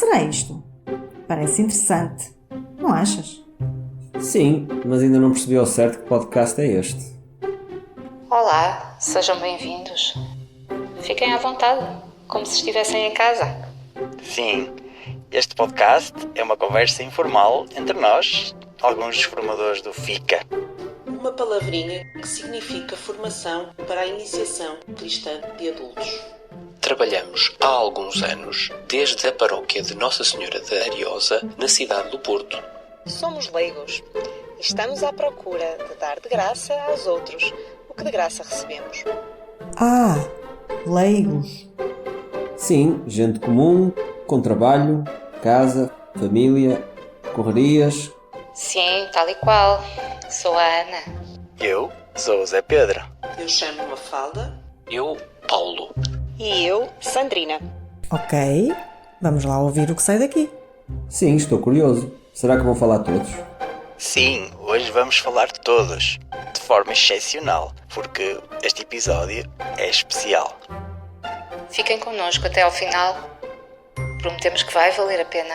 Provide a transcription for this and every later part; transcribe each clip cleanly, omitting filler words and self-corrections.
será isto? Parece interessante, não achas? Sim, mas ainda não percebi ao certo que podcast é este. Olá, sejam bem-vindos. Fiquem à vontade, como se estivessem em casa. Sim, este podcast é uma conversa informal entre nós, alguns dos formadores do FICA. Uma palavrinha que significa formação para a iniciação cristã de adultos. Trabalhamos há alguns anos desde a paróquia de Nossa Senhora da Ariosa, na cidade do Porto. Somos leigos e estamos à procura de dar de graça aos outros o que de graça recebemos. Ah, leigos. Sim, gente comum, com trabalho, casa, família, correrias. Sim, tal e qual. Sou a Ana. Eu sou o Zé Pedro. Eu chamo-me Mafalda. Eu, Paulo. E eu, Sandrina. Ok, vamos lá ouvir o que sai daqui. Sim, estou curioso. Será que vão falar todos? Sim, hoje vamos falar de todos, de forma excepcional, porque este episódio é especial. Fiquem connosco até ao final. Prometemos que vai valer a pena.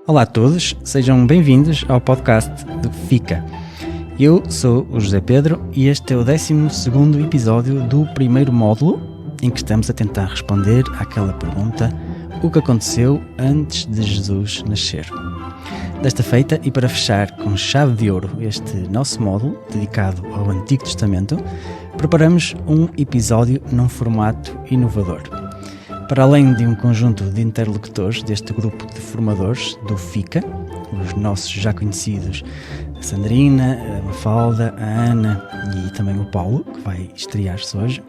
Olá a todos, sejam bem-vindos ao podcast do FICA. Eu sou o José Pedro e este é o 12º episódio do primeiro módulo em que estamos a tentar responder àquela pergunta: o que aconteceu antes de Jesus nascer? Desta feita, e para fechar com chave de ouro este nosso módulo dedicado ao Antigo Testamento, preparamos um episódio num formato inovador. Para além de um conjunto de interlocutores deste grupo de formadores do FICA, os nossos já conhecidos, a Sandrina, a Mafalda, a Ana e também o Paulo, que vai estrear-se hoje,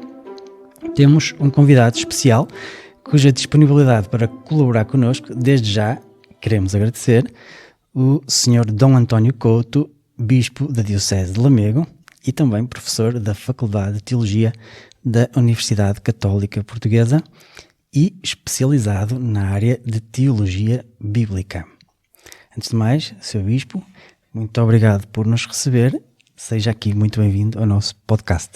temos um convidado especial cuja disponibilidade para colaborar connosco, desde já queremos agradecer, o Sr. Dom António Couto, Bispo da Diocese de Lamego e também professor da Faculdade de Teologia da Universidade Católica Portuguesa e especializado na área de Teologia Bíblica. Antes de mais, Sr. Bispo, muito obrigado por nos receber. Seja aqui muito bem-vindo ao nosso podcast.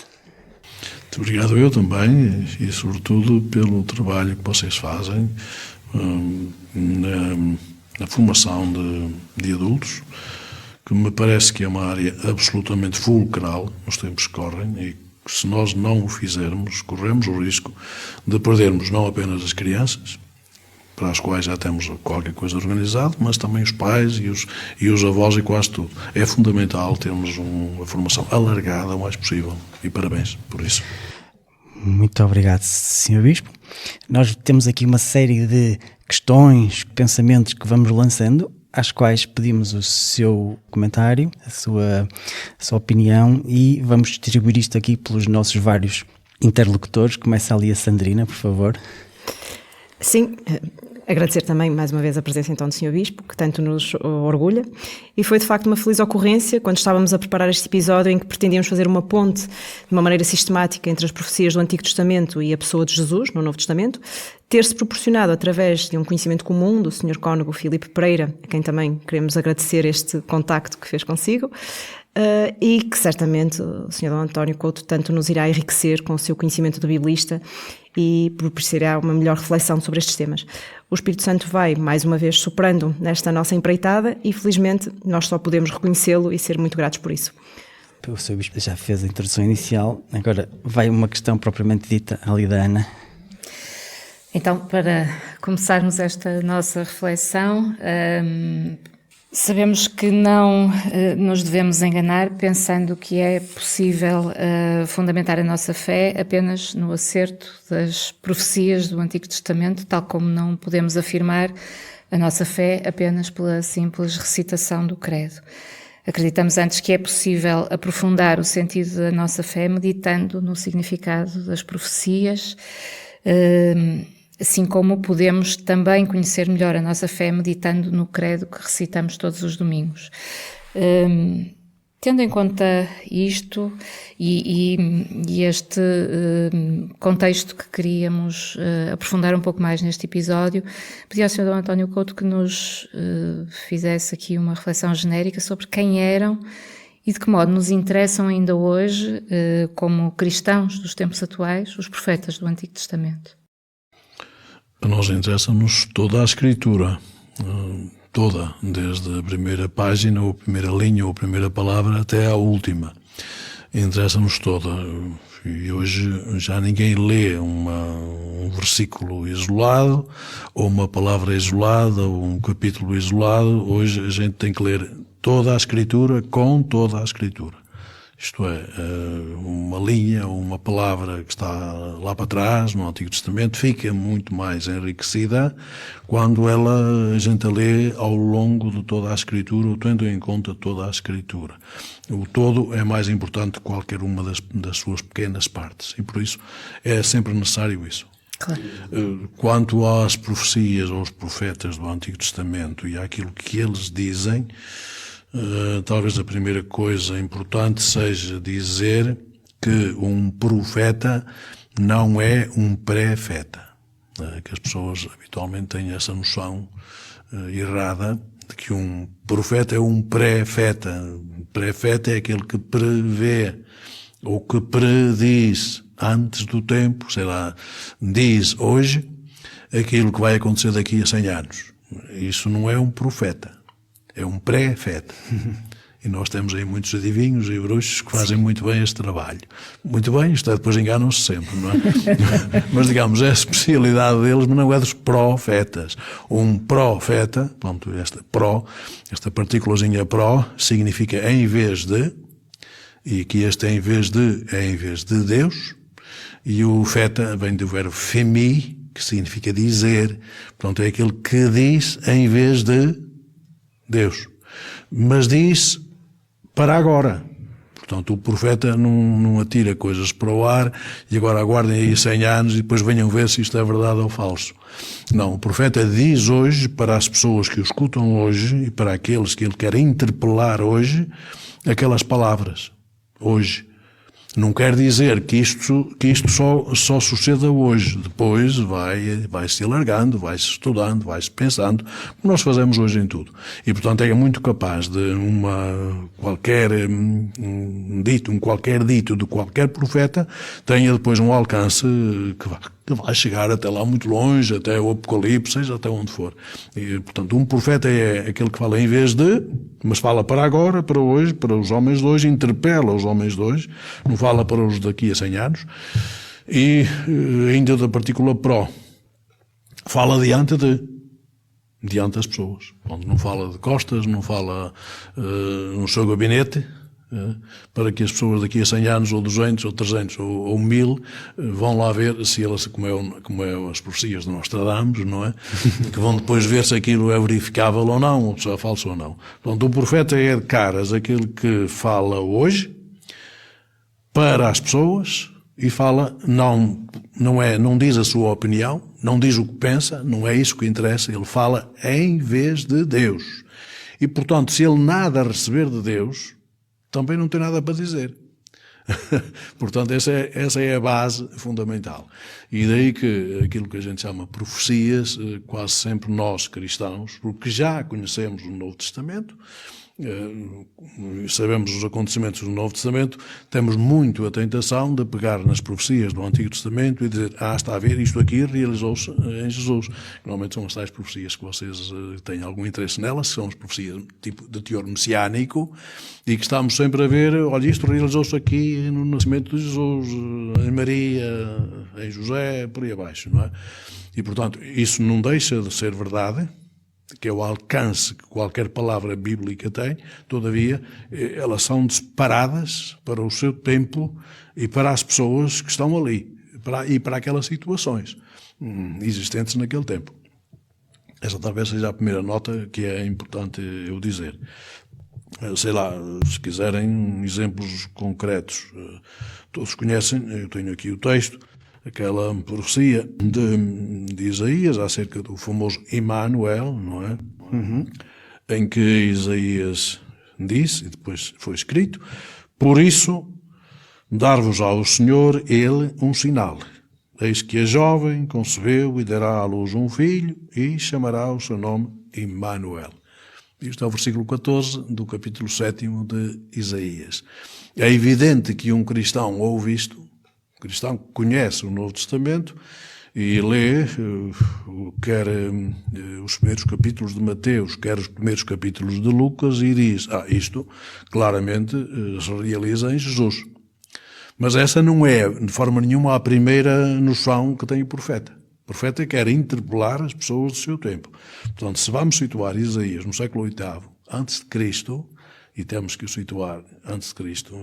Muito obrigado eu também e sobretudo pelo trabalho que vocês fazem na formação de adultos, que me parece que é uma área absolutamente fulcral nos tempos que correm e se nós não o fizermos, corremos o risco de perdermos não apenas as crianças, para as quais já temos qualquer coisa organizado, mas também os pais e os avós e quase tudo. É fundamental termos uma formação alargada o mais possível e parabéns por isso. Muito obrigado, Sr. Bispo. Nós temos aqui uma série de questões, pensamentos que vamos lançando, às quais pedimos o seu comentário, a sua opinião e vamos distribuir isto aqui pelos nossos vários interlocutores. Começa ali a Sandrina, por favor. Sim, agradecer também mais uma vez a presença então do Sr. Bispo, que tanto nos orgulha, e foi de facto uma feliz ocorrência quando estávamos a preparar este episódio em que pretendíamos fazer uma ponte de uma maneira sistemática entre as profecias do Antigo Testamento e a pessoa de Jesus no Novo Testamento, ter-se proporcionado através de um conhecimento comum do Sr. Cônego Filipe Pereira, a quem também queremos agradecer este contacto que fez consigo, e que certamente o Sr. Dom António Couto tanto nos irá enriquecer com o seu conhecimento de biblista e propiciará uma melhor reflexão sobre estes temas. O Espírito Santo vai, mais uma vez, soprando nesta nossa empreitada e, felizmente, nós só podemos reconhecê-lo e ser muito gratos por isso. O Sr. Bispo já fez a introdução inicial, agora vai uma questão propriamente dita ali da Ana. Então, para começarmos esta nossa reflexão, sabemos que não nos devemos enganar pensando que é possível fundamentar a nossa fé apenas no acerto das profecias do Antigo Testamento, tal como não podemos afirmar a nossa fé apenas pela simples recitação do credo. Acreditamos antes que é possível aprofundar o sentido da nossa fé meditando no significado das profecias, assim como podemos também conhecer melhor a nossa fé meditando no credo que recitamos todos os domingos. Tendo em conta isto e este contexto que queríamos aprofundar um pouco mais neste episódio, pedi ao Sr. D. António Couto que nos fizesse aqui uma reflexão genérica sobre quem eram e de que modo nos interessam ainda hoje, como cristãos dos tempos atuais, os profetas do Antigo Testamento. A nós interessa-nos toda a Escritura, toda, desde a primeira página, ou a primeira linha, ou a primeira palavra, até à última. Interessa-nos toda. E hoje já ninguém lê um versículo isolado, ou uma palavra isolada, ou um capítulo isolado. Hoje a gente tem que ler toda a Escritura com toda a Escritura. Isto é, uma linha ou uma palavra que está lá para trás, no Antigo Testamento, fica muito mais enriquecida quando a gente a lê ao longo de toda a Escritura, ou tendo em conta toda a Escritura. O todo é mais importante que qualquer uma das suas pequenas partes, e por isso é sempre necessário isso. Claro. Quanto às profecias, aos profetas do Antigo Testamento e àquilo que eles dizem, talvez a primeira coisa importante seja dizer que um profeta não é um pré-feta. Que as pessoas habitualmente têm essa noção errada de que um profeta é um pré-feta. Pré-feta é aquele que prevê ou que prediz antes do tempo, sei lá, diz hoje aquilo que vai acontecer daqui a 100 anos. Isso não é um profeta. É um pré-feta. E nós temos aí muitos adivinhos e bruxos que fazem muito bem este trabalho. Muito bem, isto é, depois enganam-se sempre, não é? Mas, digamos, é a especialidade deles, mas não é dos profetas. Um profeta, pronto, esta partículazinha pró, significa em vez de, e aqui este em vez de é em vez de Deus, e o feta vem do verbo femi, que significa dizer, portanto, é aquele que diz em vez de Deus, mas diz para agora. Portanto, o profeta não atira coisas para o ar e agora aguardem aí 100 anos e depois venham ver se isto é verdade ou falso. Não, o profeta diz hoje para as pessoas que o escutam hoje e para aqueles que ele quer interpelar hoje, aquelas palavras. Hoje. Não quer dizer que isto só suceda hoje. Depois vai-se alargando, vai-se estudando, vai-se pensando, como nós fazemos hoje em tudo. E, portanto, é muito capaz de qualquer dito de qualquer profeta tenha depois um alcance que vai chegar até lá muito longe, até o Apocalipse, seja até onde for. E, portanto, um profeta é aquele que fala em vez de, mas fala para agora, para hoje, para os homens de hoje, interpela os homens de hoje, não fala para os daqui a 100 anos, e ainda da partícula pró, fala diante das pessoas. Onde não fala de costas, não fala no seu gabinete, para que as pessoas daqui a 100 anos, ou 200, ou 300, ou 1000, vão lá ver se elas, como é as profecias de Nostradamus, não é? Que vão depois ver se aquilo é verificável ou não, ou se é falso ou não. Portanto, o profeta é de caras aquele que fala hoje para as pessoas e fala, não diz a sua opinião, não diz o que pensa, não é isso que interessa, ele fala em vez de Deus. E, portanto, se ele nada receber de Deus, também não tem nada para dizer. Portanto, essa é a base fundamental. E daí que aquilo que a gente chama profecias, quase sempre nós cristãos, porque já conhecemos o Novo Testamento, sabemos os acontecimentos do Novo Testamento, temos muito a tentação de pegar nas profecias do Antigo Testamento e dizer, está a ver, isto aqui realizou-se em Jesus. Normalmente são as tais profecias que vocês têm algum interesse nelas, são as profecias tipo de teor messiânico, e que estamos sempre a ver, olha, isto realizou-se aqui no nascimento de Jesus, em Maria, em José, por aí abaixo, não é? E, portanto, isso não deixa de ser verdade, que é o alcance que qualquer palavra bíblica tem, todavia, elas são disparadas para o seu tempo e para as pessoas que estão ali, e para aquelas situações existentes naquele tempo. Essa talvez seja a primeira nota que é importante eu dizer. Sei lá, se quiserem exemplos concretos, todos conhecem, eu tenho aqui o texto, aquela profecia de Isaías acerca do famoso Emmanuel, não é? Em que Isaías disse, e depois foi escrito: por isso, dar-vos-á o Senhor, ele, um sinal. Eis que a jovem concebeu e dará à luz um filho e chamará o seu nome Emmanuel. Isto é o versículo 14 do capítulo 7 de Isaías. É evidente que um cristão ouve isto, um cristão que conhece o Novo Testamento e lê quer os primeiros capítulos de Mateus, quer os primeiros capítulos de Lucas e diz: isto claramente se realiza em Jesus. Mas essa não é, de forma nenhuma, a primeira noção que tem o profeta. O profeta quer interpelar as pessoas do seu tempo. Portanto, se vamos situar Isaías no século VIII, antes de Cristo, e temos que o situar antes de Cristo,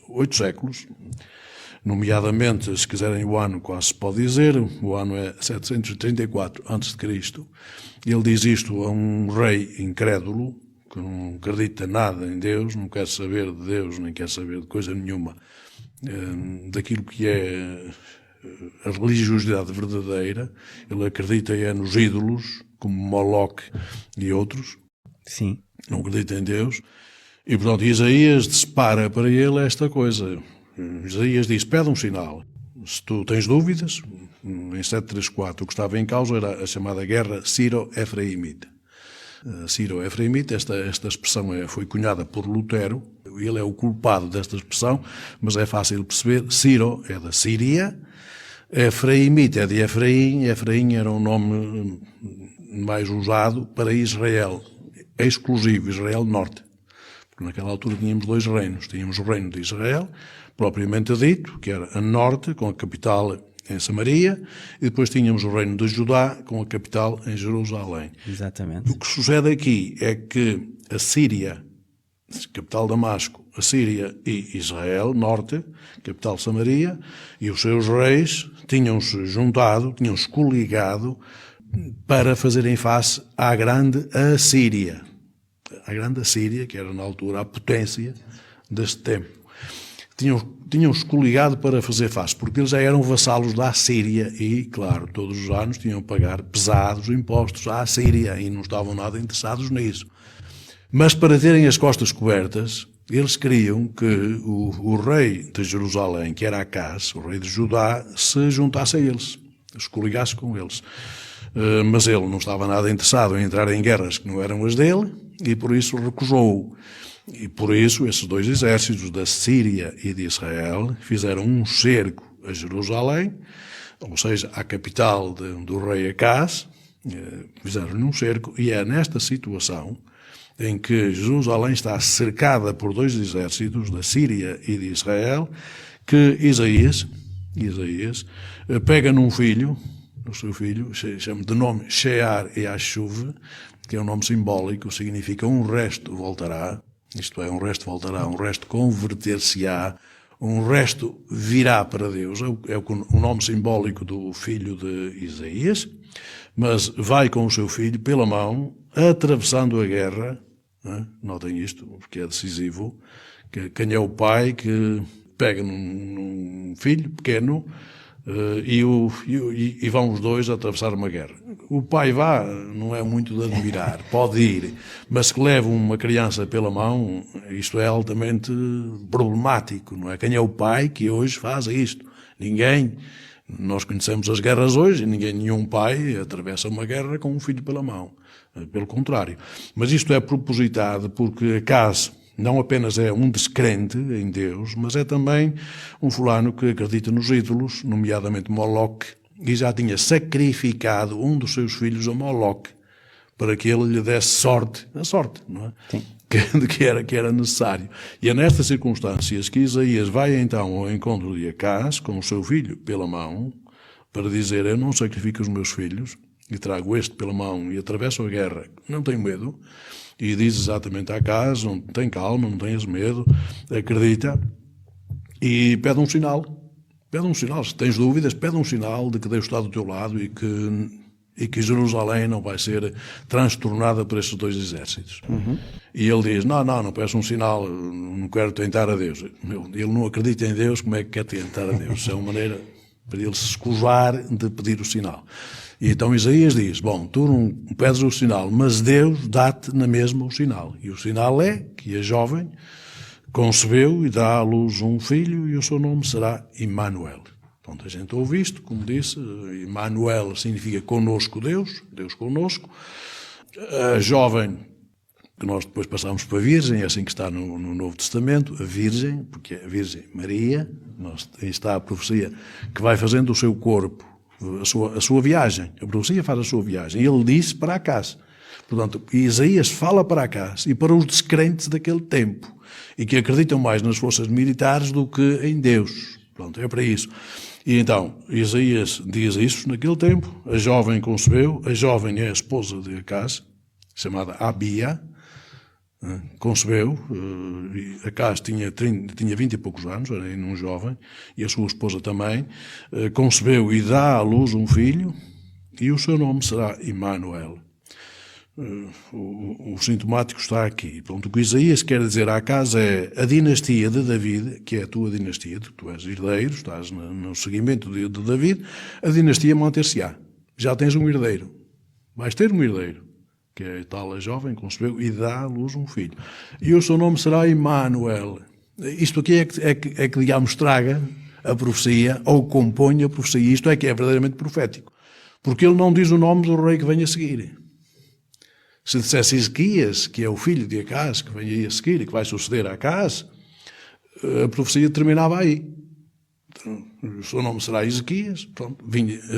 8 séculos, nomeadamente, se quiserem o ano, quase se pode dizer, o ano é 734 antes de Cristo. Ele diz isto a um rei incrédulo, que não acredita nada em Deus, não quer saber de Deus, nem quer saber de coisa nenhuma daquilo que é a religiosidade verdadeira. Ele acredita nos ídolos, como Moloque e outros. Sim. Não acredita em Deus. E, portanto, Isaías dispara para ele esta coisa. Isaías diz: pede um sinal. Se tu tens dúvidas, em 734 o que estava em causa era a chamada guerra Sírio-Efraimita. Sírio-Efraimita, esta expressão foi cunhada por Lutero. Ele é o culpado desta expressão, mas é fácil de perceber. Sírio é da Síria, Efraimita é de Efraim. Efraim era um nome mais usado para Israel, exclusivo, Israel Norte. Porque naquela altura tínhamos 2 reinos. Tínhamos o reino de Israel, propriamente dito, que era a norte, com a capital em Samaria, e depois tínhamos o reino de Judá, com a capital em Jerusalém. Exatamente. O que sucede aqui é que a Síria, capital Damasco, a Síria e Israel, norte, capital Samaria, e os seus reis tinham-se juntado, tinham-se coligado para fazerem face à grande Assíria. A grande Assíria, que era na altura a potência deste tempo. Tinham-se coligado para fazer face, porque eles já eram vassalos da Assíria e, claro, todos os anos tinham que pagar pesados impostos à Assíria e não estavam nada interessados nisso. Mas para terem as costas cobertas, eles queriam que o rei de Jerusalém, que era Acaz, o rei de Judá, se juntasse a eles, se coligasse com eles. Mas ele não estava nada interessado em entrar em guerras que não eram as dele e por isso recusou. E por isso esses 2 exércitos, da Síria e de Israel, fizeram um cerco a Jerusalém, ou seja, à capital do rei Acaz, fizeram-lhe um cerco, e é nesta situação em que Jerusalém está cercada por 2 exércitos, da Síria e de Israel, que Isaías pega num filho, o seu filho, chama de nome Shear-Yashuv, que é um nome simbólico, significa um resto voltará. Isto é, um resto voltará, um resto converter-se-á, um resto virá para Deus. É o nome simbólico do filho de Isaías, mas vai com o seu filho pela mão, atravessando a guerra. Notem isto, porque é decisivo. Quem é o pai que pega num filho pequeno e vão os 2 atravessar uma guerra? O pai não é muito de admirar, pode ir, mas que leva uma criança pela mão, isto é altamente problemático, não é? Quem é o pai que hoje faz isto? Ninguém. Nós conhecemos as guerras hoje e nenhum pai atravessa uma guerra com um filho pela mão. Pelo contrário. Mas isto é propositado porque Acaz não apenas é um descrente em Deus, mas é também um fulano que acredita nos ídolos, nomeadamente Moloque, e já tinha sacrificado um dos seus filhos a Moloque para que ele lhe desse a sorte, não é? Sim. Que era necessário. E é nestas circunstâncias que Isaías vai então ao encontro de Acaz com o seu filho pela mão para dizer: eu não sacrifico os meus filhos e trago este pela mão e atravesso a guerra, não tenho medo. E diz exatamente a Acaz: não tem calma, não tenhas medo, acredita, e pede um sinal. Pede um sinal. Se tens dúvidas, pede um sinal de que Deus está do teu lado e que Jerusalém não vai ser transtornada por estes 2 exércitos. Uhum. E ele diz: não peço um sinal, não quero tentar a Deus. Ele não acredita em Deus, como é que quer tentar a Deus? É uma maneira para ele se escusar de pedir o sinal. E então Isaías diz, bom, tu não pedes o sinal, mas Deus dá-te na mesma o sinal. E o sinal é que a jovem concebeu e dá à luz um filho e o seu nome será Immanuel. Portanto, a gente ouve isto, como disse, Immanuel significa conosco Deus, Deus conosco. A jovem, que nós depois passamos para a Virgem, é assim que está no Novo Testamento, a Virgem, porque é a Virgem Maria, aí está a profecia, que vai fazendo o seu corpo, a sua viagem. A profecia faz a sua viagem. E ele disse para Acás. Portanto, Isaías fala para Acás e para os descrentes daquele tempo e que acreditam mais nas forças militares do que em Deus. Pronto, é para isso. E então, Isaías diz isso naquele tempo. A jovem concebeu. A jovem é a esposa de Acás, chamada Abia. Concebeu. Acás tinha 20 e poucos anos, era ainda um jovem, e a sua esposa também. Concebeu e dá à luz um filho, e o seu nome será Immanuel. O sintomático está aqui. Pronto, o que Isaías quer dizer a Acás é a dinastia de David, que é a tua dinastia, tu és herdeiro, estás no seguimento de David, a dinastia manter-se-á. Já tens um herdeiro. Vais ter um herdeiro, que é tal a jovem, concebeu e dá à luz um filho. E o seu nome será Immanuel. Isto aqui é que digamos, traga a profecia, ou compõe a profecia. Isto é que é verdadeiramente profético. Porque ele não diz o nome do rei que vem a seguir. Se dissesse Ezequias, que é o filho de Acás, que vem aí a seguir e que vai suceder a Acás, a profecia terminava aí. O seu nome será Ezequias, pronto,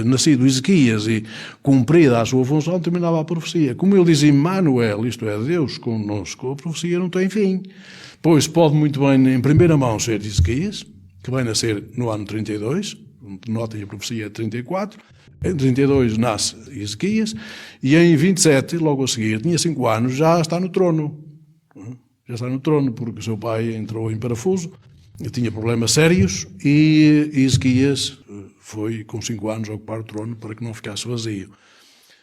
nascido Ezequias e cumprida a sua função, terminava a profecia. Como ele diz Immanuel, isto é, Deus conosco, a profecia não tem fim. Pois pode muito bem, em primeira mão, ser Ezequias, que vai nascer no ano 32, notem a profecia é 34, em 32 nasce Ezequias, e em 27, logo a seguir, tinha 5 anos, já está no trono. Já está no trono, porque o seu pai entrou em parafuso, tinha problemas sérios, e Ezequias foi, com 5 anos, ocupar o trono para que não ficasse vazio.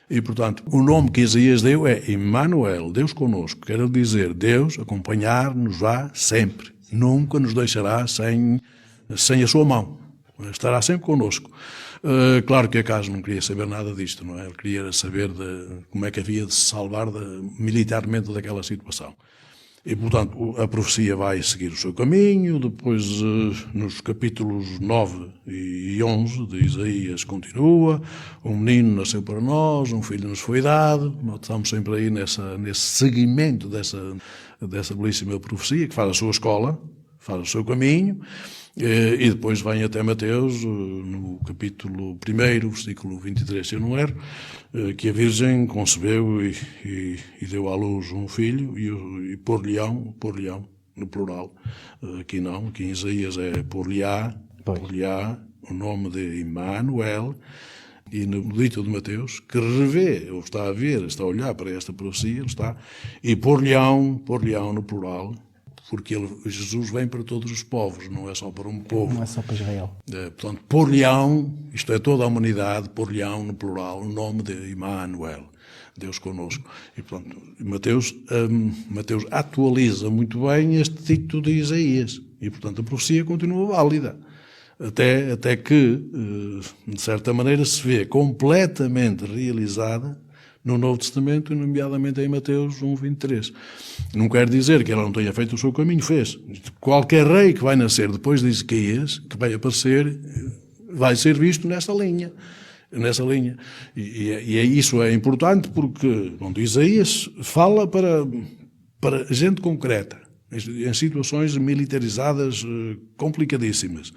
E, portanto, o nome que Isaías deu é Immanuel, Deus conosco. Quer dizer, Deus acompanhar-nos-á sempre. Nunca nos deixará sem a sua mão. Estará sempre connosco. Claro que Acás não queria saber nada disto, não é? Ele queria saber como é que havia de se salvar militarmente daquela situação. E, portanto, a profecia vai seguir o seu caminho. Depois, nos capítulos 9 e 11 de Isaías, continua. Um menino nasceu para nós, um filho nos foi dado. Nós estamos sempre aí nesse seguimento dessa belíssima profecia, que faz a sua escola, faz o seu caminho. E depois vem até Mateus, no capítulo 1, versículo 23, se eu não erro, que a Virgem concebeu e deu à luz um filho, e por-lhe-ão, no plural. Aqui não, aqui em Isaías é por-lhe-á, o nome de Immanuel, e no dito de Mateus, que revê, ou está a olhar para esta profecia, e por-lhe-ão no plural, porque Jesus vem para todos os povos, não é só para um povo. Não é só para Israel. Portanto, por-lhe-ão, isto é toda a humanidade, por-lhe-ão no plural, o nome de Immanuel, Deus conosco. E, portanto, Mateus atualiza muito bem este dito de Isaías. E, portanto, a profecia continua válida. Até que, de certa maneira, se vê completamente realizada no Novo Testamento, nomeadamente em Mateus 1:23. Não quer dizer que ela não tenha feito o seu caminho, fez. Qualquer rei que vai nascer depois de Ezequias, que vai aparecer, vai ser visto nessa linha. E isso é importante porque, Isaías fala para gente concreta, em situações militarizadas complicadíssimas.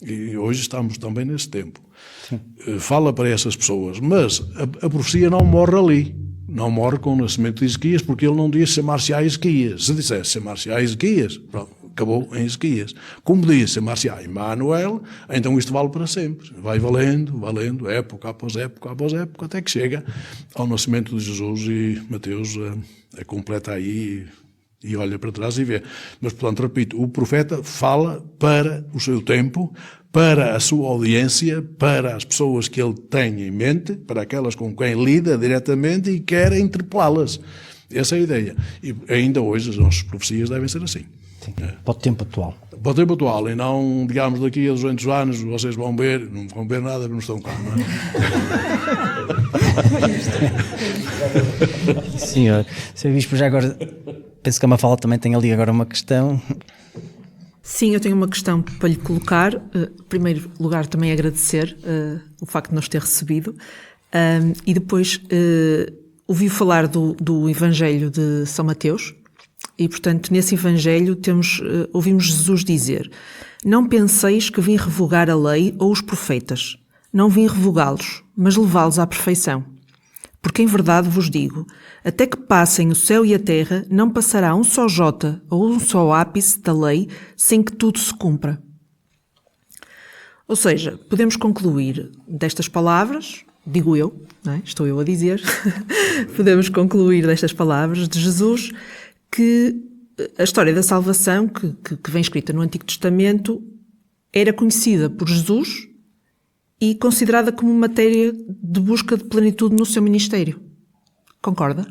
E hoje estamos também nesse tempo. Sim. Fala para essas pessoas, mas a profecia não morre ali. Não morre com o nascimento de Ezequias, porque ele não diz chamar-se-á Ezequias. Se dissesse chamar-se-á Ezequias, pronto, acabou em Ezequias. Como diz chamar-se-á Immanuel, então isto vale para sempre. Vai valendo, época após época, até que chega ao nascimento de Jesus, e Mateus a completa aí e olha para trás e vê. Mas, portanto, repito, o profeta fala para o seu tempo, para a sua audiência, para as pessoas que ele tem em mente, para aquelas com quem lida diretamente e quer interpelá-las. Essa é a ideia. E ainda hoje as nossas profecias devem ser assim. Sim, para o tempo atual. Para o tempo atual, e não, digamos, daqui a 200 anos vocês vão ver, não vão ver nada, porque não estão cá, não é? Senhor Bispo, já agora penso que a Mafalda também tem ali agora uma questão. Sim, eu tenho uma questão para lhe colocar. Em primeiro lugar, também agradecer o facto de nos ter recebido. E depois, ouvi falar do Evangelho de São Mateus. E, portanto, nesse Evangelho ouvimos Jesus dizer: não penseis que vim revogar a lei ou os profetas. Não vim revogá-los, mas levá-los à perfeição. Porque em verdade vos digo, até que passem o céu e a terra, não passará um só jota ou um só ápice da lei sem que tudo se cumpra. Ou seja, podemos concluir destas palavras, digo eu, não é? Estou eu a dizer, podemos concluir destas palavras de Jesus que a história da salvação, que vem escrita no Antigo Testamento, era conhecida por Jesus e considerada como matéria de busca de plenitude no seu ministério. Concorda?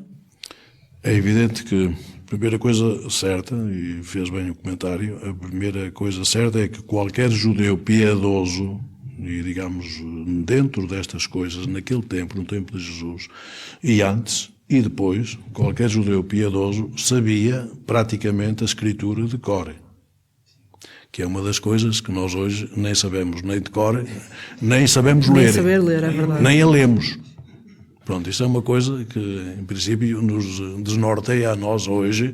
É evidente que a primeira coisa certa, e fez bem o comentário, a primeira coisa certa é que qualquer judeu piedoso, e digamos dentro destas coisas, naquele tempo, no tempo de Jesus, e antes e depois, qualquer judeu piedoso sabia praticamente a Escritura de cor. Que é uma das coisas que nós hoje nem sabemos nem de cor, nem sabemos ler. Nem saber ler, é verdade. Nem a lemos. Pronto, isso é uma coisa que, em princípio, nos desnorteia a nós hoje,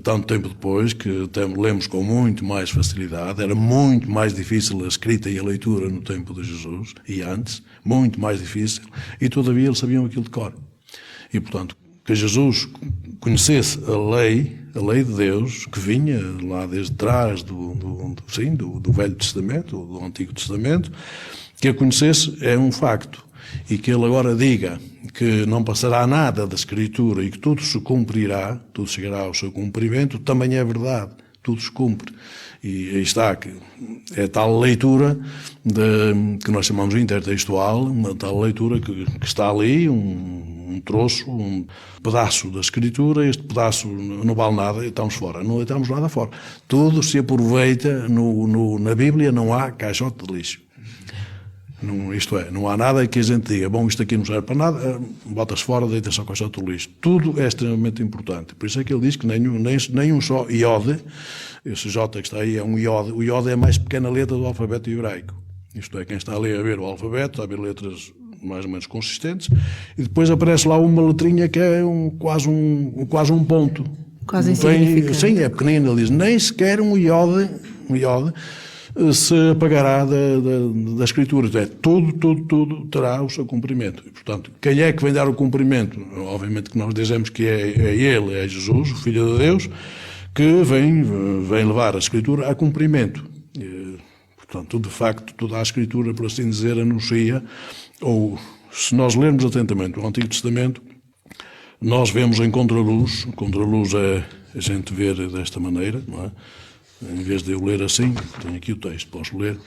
tanto tempo depois, que lemos com muito mais facilidade. Era muito mais difícil a escrita e a leitura no tempo de Jesus, e antes, muito mais difícil, e todavia eles sabiam aquilo de cor. E, portanto, que Jesus conhecesse a lei de Deus, que vinha lá desde trás do Velho Testamento, do Antigo Testamento, que a conhecesse é um facto. E que ele agora diga que não passará nada da Escritura e que tudo se cumprirá, tudo chegará ao seu cumprimento, também é verdade, tudo se cumpre. E aí está, que é tal leitura que nós chamamos de intertextual, uma tal leitura que está ali, um troço, um pedaço da Escritura, este pedaço não vale nada e estamos fora. Não deitamos nada fora. Tudo se aproveita, na Bíblia não há caixote de lixo. Não, isto é, não há nada que a gente diga, bom, isto aqui não serve para nada, bota-se fora, deita-se ao caixote do lixo. Tudo é extremamente importante. Por isso é que ele diz que nem um só iode, esse J que está aí é um iode, o iode é a mais pequena letra do alfabeto hebraico. Isto é, quem está ali a ver o alfabeto, a ver letras mais ou menos consistentes, e depois aparece lá uma letrinha que é quase um ponto. Quase insignificante. Sim, é pequenino, ele diz, nem sequer um iode se apagará da Escritura. É, tudo terá o seu cumprimento. E, portanto, quem é que vem dar o cumprimento? Obviamente que nós dizemos que é ele, é Jesus, o Filho de Deus, que vem levar a Escritura a cumprimento. E, portanto, de facto, toda a Escritura, por assim dizer, anuncia, ou se nós lermos atentamente o Antigo Testamento, nós vemos em contraluz. Contraluz é a gente ver desta maneira, não é? Em vez de eu ler assim, tenho aqui o texto, posso ler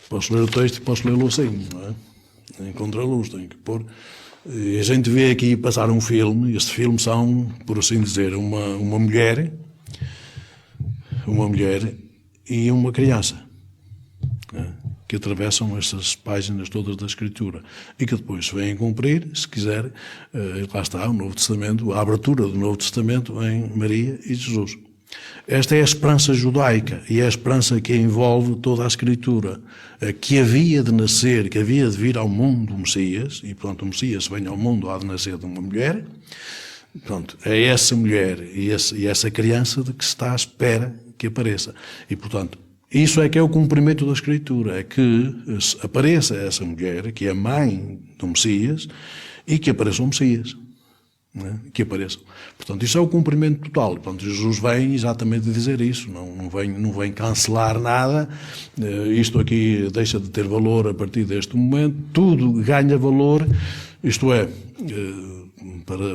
o texto e posso lê-lo assim, não é? Em contraluz, tenho que pôr. E a gente vê aqui passar um filme, este filme são, por assim dizer, uma mulher e uma criança, que atravessam estas páginas todas da Escritura e que depois se vêm cumprir, se quiser, lá está o Novo Testamento, a abertura do Novo Testamento em Maria e Jesus. Esta é a esperança judaica e é a esperança que envolve toda a Escritura, que havia de nascer, que havia de vir ao mundo o Messias, e portanto o Messias vem ao mundo, há de nascer de uma mulher. Pronto, é essa mulher e essa criança de que se está à espera que apareça. E portanto, isso é que é o cumprimento da Escritura, é que apareça essa mulher, que é a mãe do Messias, e que apareça o Messias. Que apareçam. Portanto, isso é o cumprimento total. Portanto, Jesus vem exatamente dizer isso, não vem cancelar nada, isto aqui deixa de ter valor a partir deste momento, tudo ganha valor, isto é,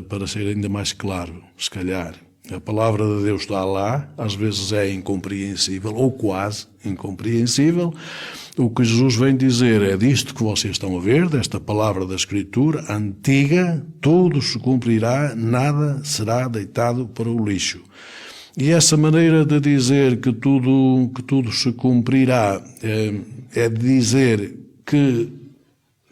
para ser ainda mais claro, se calhar, a palavra de Deus está lá, às vezes é incompreensível, ou quase incompreensível. O que Jesus vem dizer é disto que vocês estão a ver, desta palavra da Escritura antiga, tudo se cumprirá, nada será deitado para o lixo. E essa maneira de dizer que tudo se cumprirá é dizer que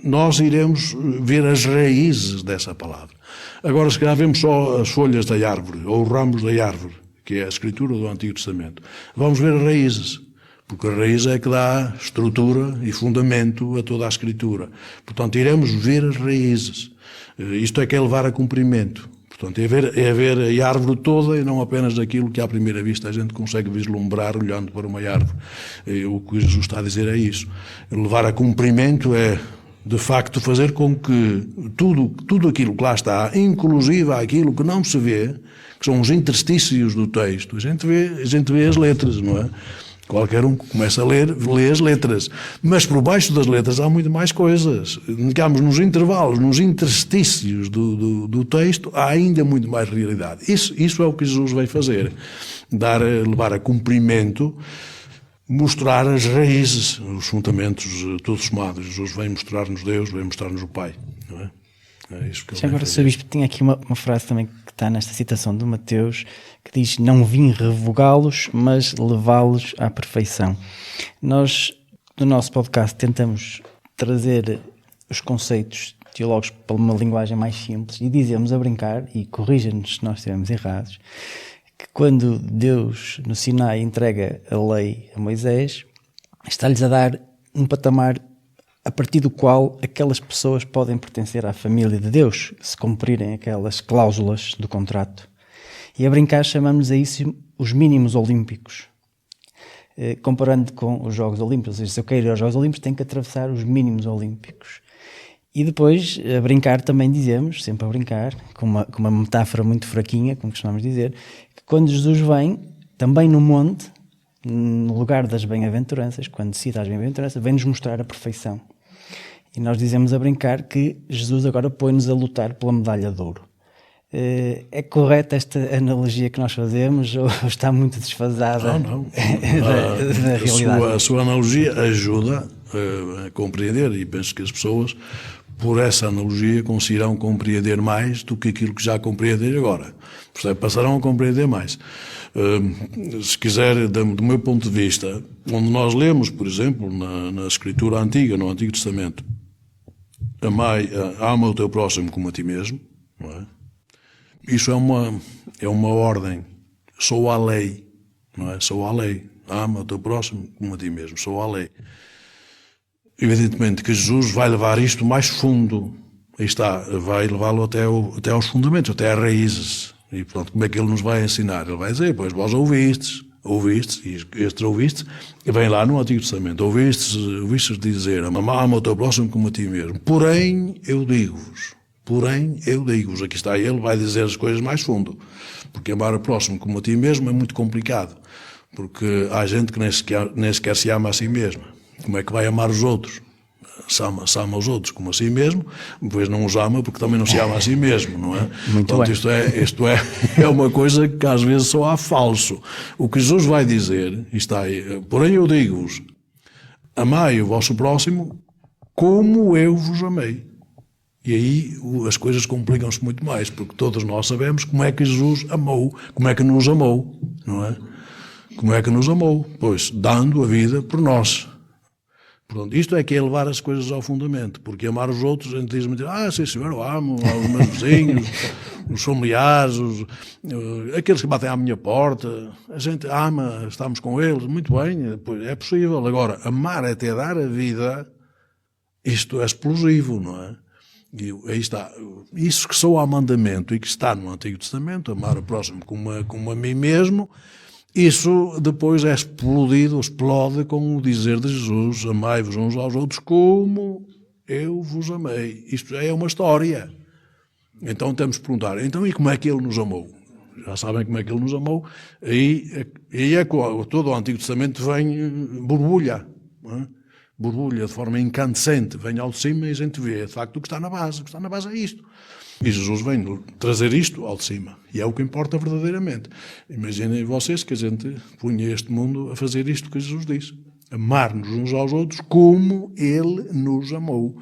nós iremos ver as raízes dessa palavra. Agora, se calhar vemos só as folhas da árvore, ou os ramos da árvore, que é a escritura do Antigo Testamento. Vamos ver as raízes, porque a raiz é que dá estrutura e fundamento a toda a escritura. Portanto, iremos ver as raízes. Isto é que é levar a cumprimento. Portanto, é ver a árvore toda e não apenas aquilo que à primeira vista a gente consegue vislumbrar olhando para uma árvore. O que Jesus está a dizer é isso. Levar a cumprimento é, de facto, fazer com que tudo aquilo que lá está, inclusive aquilo que não se vê, que são os interstícios do texto, a gente vê as letras, não é? Qualquer um que começa a ler, lê as letras. Mas por baixo das letras há muito mais coisas. Digamos, nos intervalos, nos interstícios do texto, há ainda muito mais realidade. Isso é o que Jesus veio fazer. Levar a cumprimento, mostrar as raízes, os fundamentos todos somados. Jesus vem mostrar-nos Deus, vem mostrar-nos o Pai. Não é? É isso que ele agora, Sr. Bispo, tinha aqui uma frase também que está nesta citação de Mateus, que diz: não vim revogá-los, mas levá-los à perfeição. Nós, no nosso podcast, tentamos trazer os conceitos teológicos para uma linguagem mais simples e dizemos a brincar, e corrija-nos se nós estivermos errados, que quando Deus no Sinai entrega a lei a Moisés, está-lhes a dar um patamar a partir do qual aquelas pessoas podem pertencer à família de Deus, se cumprirem aquelas cláusulas do contrato. E a brincar chamamos a isso os mínimos olímpicos. Comparando com os Jogos Olímpicos, ou seja, se eu quero ir aos Jogos Olímpicos, tenho que atravessar os mínimos olímpicos. E depois, a brincar também dizemos, sempre a brincar, com uma metáfora muito fraquinha, como costumamos dizer, que quando Jesus vem, também no monte, no lugar das bem-aventuranças, quando cita as bem-aventuranças, vem-nos mostrar a perfeição. E nós dizemos a brincar que Jesus agora põe-nos a lutar pela medalha de ouro. É correta esta analogia que nós fazemos ou está muito desfasada? Não. da realidade? A sua analogia ajuda a compreender, e penso que as pessoas, por essa analogia, conseguirão compreender mais do que aquilo que já compreenderam agora. Portanto, passarão a compreender mais. Se quiser, do meu ponto de vista, onde nós lemos, por exemplo, na Escritura Antiga, no Antigo Testamento, ama o teu próximo como a ti mesmo, não é? Isso é uma ordem. Sou a lei, não é? Sou a lei. Ama o teu próximo como a ti mesmo. Sou a lei. Evidentemente que Jesus vai levar isto mais fundo. Aí está, vai levá-lo até aos fundamentos, até às raízes. E, portanto, como é que ele nos vai ensinar? Ele vai dizer: pois vós ouvistes, e estes ouvistes, e vem lá no Antigo Testamento, ouvistes dizer: ama o teu próximo como a ti mesmo. Porém, eu digo-vos, aqui está, ele vai dizer as coisas mais fundo, porque amar o próximo como a ti mesmo é muito complicado, porque há gente que nem sequer se ama a si mesma. Como é que vai amar os outros? Se ama os outros como a si mesmo, depois não os ama porque também não se ama a si mesmo, não é? Muito Portanto, bem. isto é uma coisa que às vezes só há falso. O que Jesus vai dizer, está aí: porém eu digo-vos, amai o vosso próximo como eu vos amei. E aí as coisas complicam-se muito mais, porque todos nós sabemos como é que Jesus amou, como é que nos amou, não é? Como é que nos amou? Pois, dando a vida por nós. Portanto, isto é que é levar as coisas ao fundamento, porque amar os outros, a gente diz muito: sim senhor, eu amo os meus vizinhos, os familiares, aqueles que batem à minha porta, a gente ama, estamos com eles, muito bem, pois é possível. Agora, amar até dar a vida, isto é explosivo, não é? E aí está, isso que sou ao mandamento e que está no Antigo Testamento, amar o próximo como a mim mesmo, isso depois explode com o dizer de Jesus: amai-vos uns aos outros como eu vos amei. Isto já é uma história. Então temos que perguntar: então e como é que ele nos amou? Já sabem como é que ele nos amou. Aí é que todo o Antigo Testamento vem borbulha, não é? Borbulha de forma incandescente, vem ao de cima e a gente vê, de facto, o que está na base. O que está na base é isto. E Jesus vem trazer isto ao de cima. E é o que importa verdadeiramente. Imaginem vocês que a gente punha este mundo a fazer isto que Jesus disse: amar-nos uns aos outros como Ele nos amou.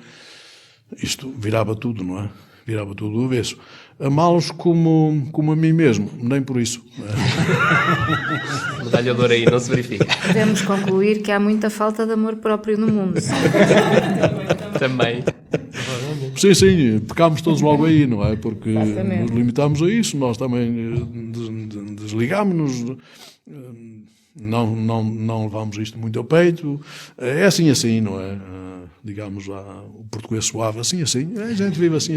Isto virava tudo, não é? Virava tudo do avesso. Amá-los como a mim mesmo, nem por isso. Medalha de ouro aí, não se verifica. Podemos concluir que há muita falta de amor próprio no mundo. Também. Sim, pecámos todos logo aí, não é? Porque Exatamente. nos limitamos a isso, nós também desligámos-nos, não levamos isto muito ao peito. É assim, não é? Digamos, o português suave, assim, a gente vive assim.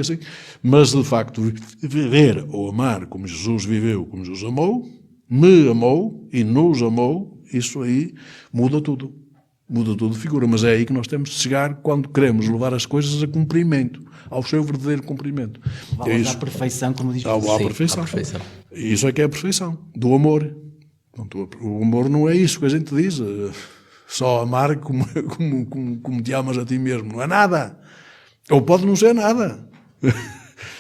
Mas, de facto, viver ou amar como Jesus viveu, como Jesus amou, me amou e nos amou, isso aí muda tudo de figura, mas é aí que nós temos de chegar quando queremos levar as coisas a cumprimento, ao seu verdadeiro cumprimento. Vamos à perfeição, como diz à perfeição. Isso é que é a perfeição do amor. O amor não é isso que a gente diz, só amar como te amas a ti mesmo, não é nada, ou pode não ser nada.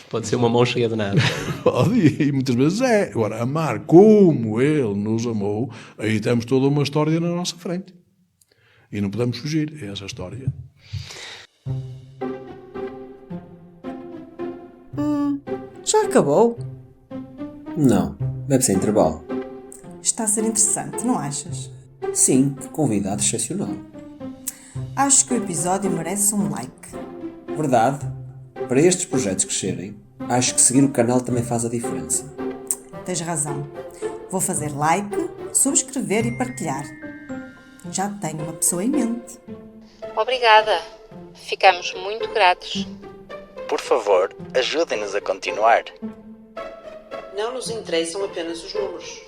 Pode ser uma mão cheia de nada. Pode, e muitas vezes é. Agora, amar como Ele nos amou, aí temos toda uma história na nossa frente. E não podemos fugir a essa história. Já acabou? Não, deve ser intervalo. Está a ser interessante, não achas? Sim, que convidado excepcional. Acho que o episódio merece um like. Verdade. Para estes projetos crescerem, acho que seguir o canal também faz a diferença. Tens razão. Vou fazer like, subscrever e partilhar. Já tenho uma pessoa em mente. Obrigada. Ficamos muito gratos. Por favor, ajudem-nos a continuar. Não nos interessam apenas os números.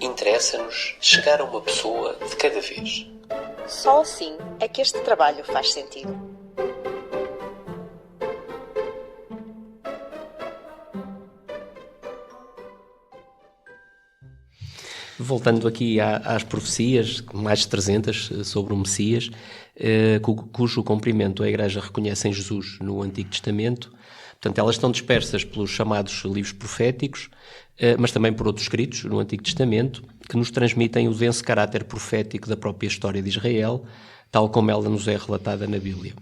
Interessa-nos chegar a uma pessoa de cada vez. Só assim é que este trabalho faz sentido. Voltando aqui às profecias, mais de 300 sobre o Messias, cujo cumprimento a Igreja reconhece em Jesus no Antigo Testamento. Portanto, elas estão dispersas pelos chamados livros proféticos, mas também por outros escritos no Antigo Testamento, que nos transmitem o denso caráter profético da própria história de Israel, tal como ela nos é relatada na Bíblia.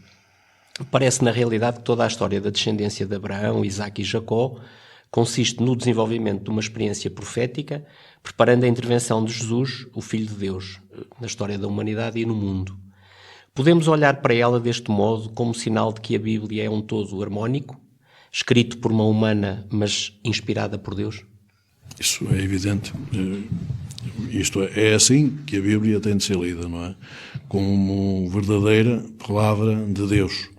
Parece, na realidade, que toda a história da descendência de Abraão, Isaque e Jacó consiste no desenvolvimento de uma experiência profética, preparando a intervenção de Jesus, o Filho de Deus, na história da humanidade e no mundo. Podemos olhar para ela deste modo como sinal de que a Bíblia é um todo harmónico, escrito por mão humana, mas inspirada por Deus? Isso é evidente. Isto é assim que a Bíblia tem de ser lida, não é? Como verdadeira palavra de Deus.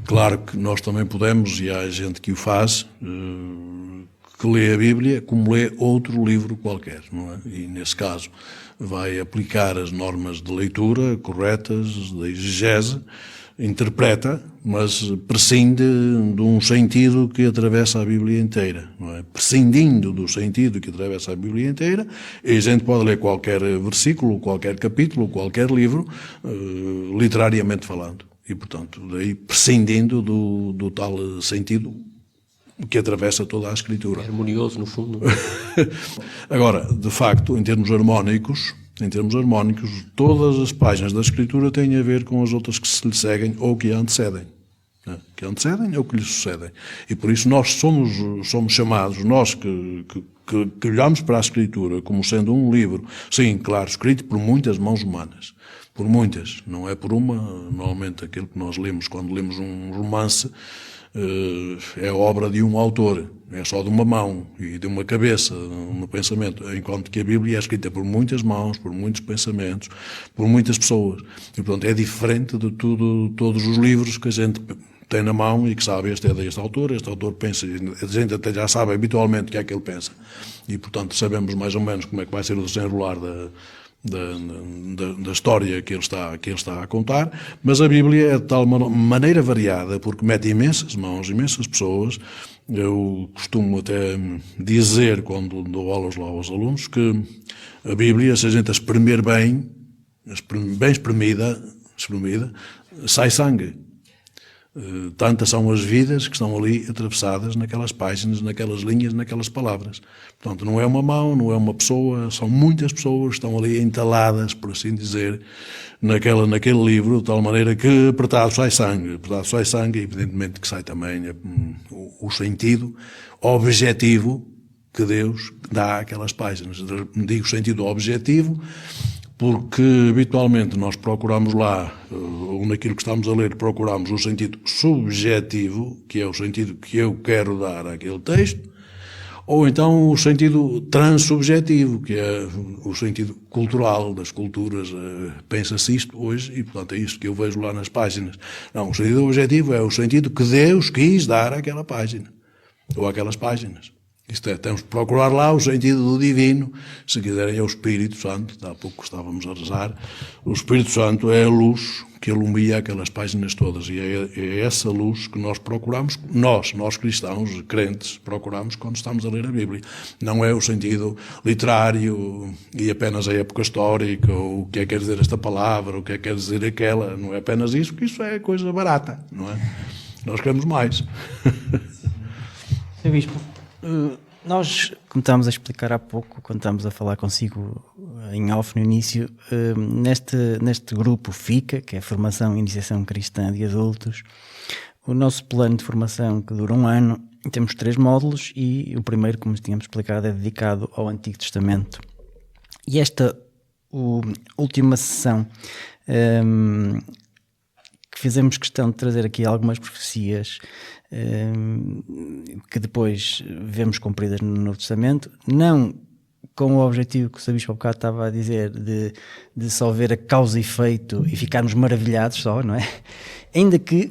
Claro que nós também podemos, e há gente que o faz, que lê a Bíblia como lê outro livro qualquer, não é? E nesse caso vai aplicar as normas de leitura corretas, da exegese, interpreta, mas prescinde de um sentido que atravessa a Bíblia inteira, não é? Prescindindo do sentido que atravessa a Bíblia inteira, e a gente pode ler qualquer versículo, qualquer capítulo, qualquer livro, literariamente falando. E, portanto, daí prescindindo do tal sentido que atravessa toda a Escritura. É harmonioso, no fundo. Agora, de facto, em termos harmónicos, todas as páginas da Escritura têm a ver com as outras que se lhe seguem ou que a antecedem. Que a antecedem ou que lhe sucedem. E por isso nós somos chamados, nós que olhamos para a Escritura como sendo um livro, sim, claro, escrito por muitas mãos humanas. Por muitas, não é por uma. Normalmente aquilo que nós lemos quando lemos um romance é obra de um autor, é só de uma mão e de uma cabeça no pensamento, enquanto que a Bíblia é escrita por muitas mãos, por muitos pensamentos, por muitas pessoas. E, portanto, é diferente de todos os livros que a gente tem na mão e que sabe, este é deste autor, este autor pensa, a gente até já sabe habitualmente o que é que ele pensa. E, portanto, sabemos mais ou menos como é que vai ser o desenrolar da história que ele está a contar, mas a Bíblia é de tal maneira variada, porque mete imensas mãos, imensas pessoas. Eu costumo até dizer, quando dou aulas lá aos alunos, que a Bíblia, se a gente a espremer bem espremida, sai sangue. Tantas são as vidas que estão ali atravessadas naquelas páginas, naquelas linhas, naquelas palavras. Portanto, não é uma mão, não é uma pessoa, são muitas pessoas que estão ali entaladas, por assim dizer, naquele livro, de tal maneira que apertado sai sangue, e evidentemente que sai também o sentido objetivo que Deus dá àquelas páginas. Digo sentido objetivo porque habitualmente nós procuramos lá, ou naquilo que estamos a ler, procuramos o sentido subjetivo, que é o sentido que eu quero dar àquele texto, ou então o sentido transsubjetivo, que é o sentido cultural das culturas. Pensa-se isto hoje e, portanto, é isto que eu vejo lá nas páginas. Não, o sentido objetivo é o sentido que Deus quis dar àquela página, ou àquelas páginas. Isto é, temos de procurar lá o sentido do divino, se quiserem é o Espírito Santo, há pouco estávamos a rezar, o Espírito Santo é a luz que alumia aquelas páginas todas, e é essa luz que nós procuramos, nós cristãos, crentes, procuramos quando estamos a ler a Bíblia. Não é o sentido literário e apenas a época histórica, ou o que é que quer dizer esta palavra, o que é que quer dizer aquela, não é apenas isso, porque isso é coisa barata, não é? Nós queremos mais. Sr. Bispo, nós, como estávamos a explicar há pouco, quando estávamos a falar consigo em off no início, neste grupo FICA, que é a Formação e Iniciação Cristã de Adultos, o nosso plano de formação, que dura 1 ano, temos 3 módulos, e o primeiro, como tínhamos explicado, é dedicado ao Antigo Testamento. E esta última sessão, que fizemos questão de trazer aqui algumas profecias que depois vemos cumpridas no Novo Testamento, não com o objetivo que o Sr. Bispo há bocado estava a dizer, de só ver a causa e efeito e ficarmos maravilhados só, não é? Ainda que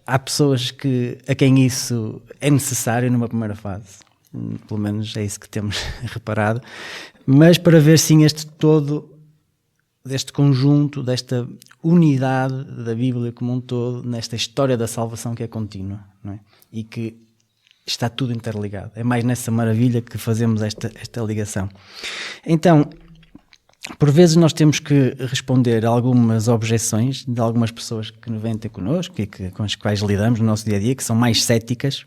há pessoas a quem isso é necessário numa primeira fase, pelo menos é isso que temos reparado, mas para ver sim este todo, deste conjunto, desta unidade da Bíblia como um todo, nesta história da salvação que é contínua, não é? E que está tudo interligado. É mais nessa maravilha que fazemos esta ligação. Então, por vezes nós temos que responder a algumas objeções de algumas pessoas que vêm ter connosco e com as quais lidamos no nosso dia-a-dia, que são mais céticas,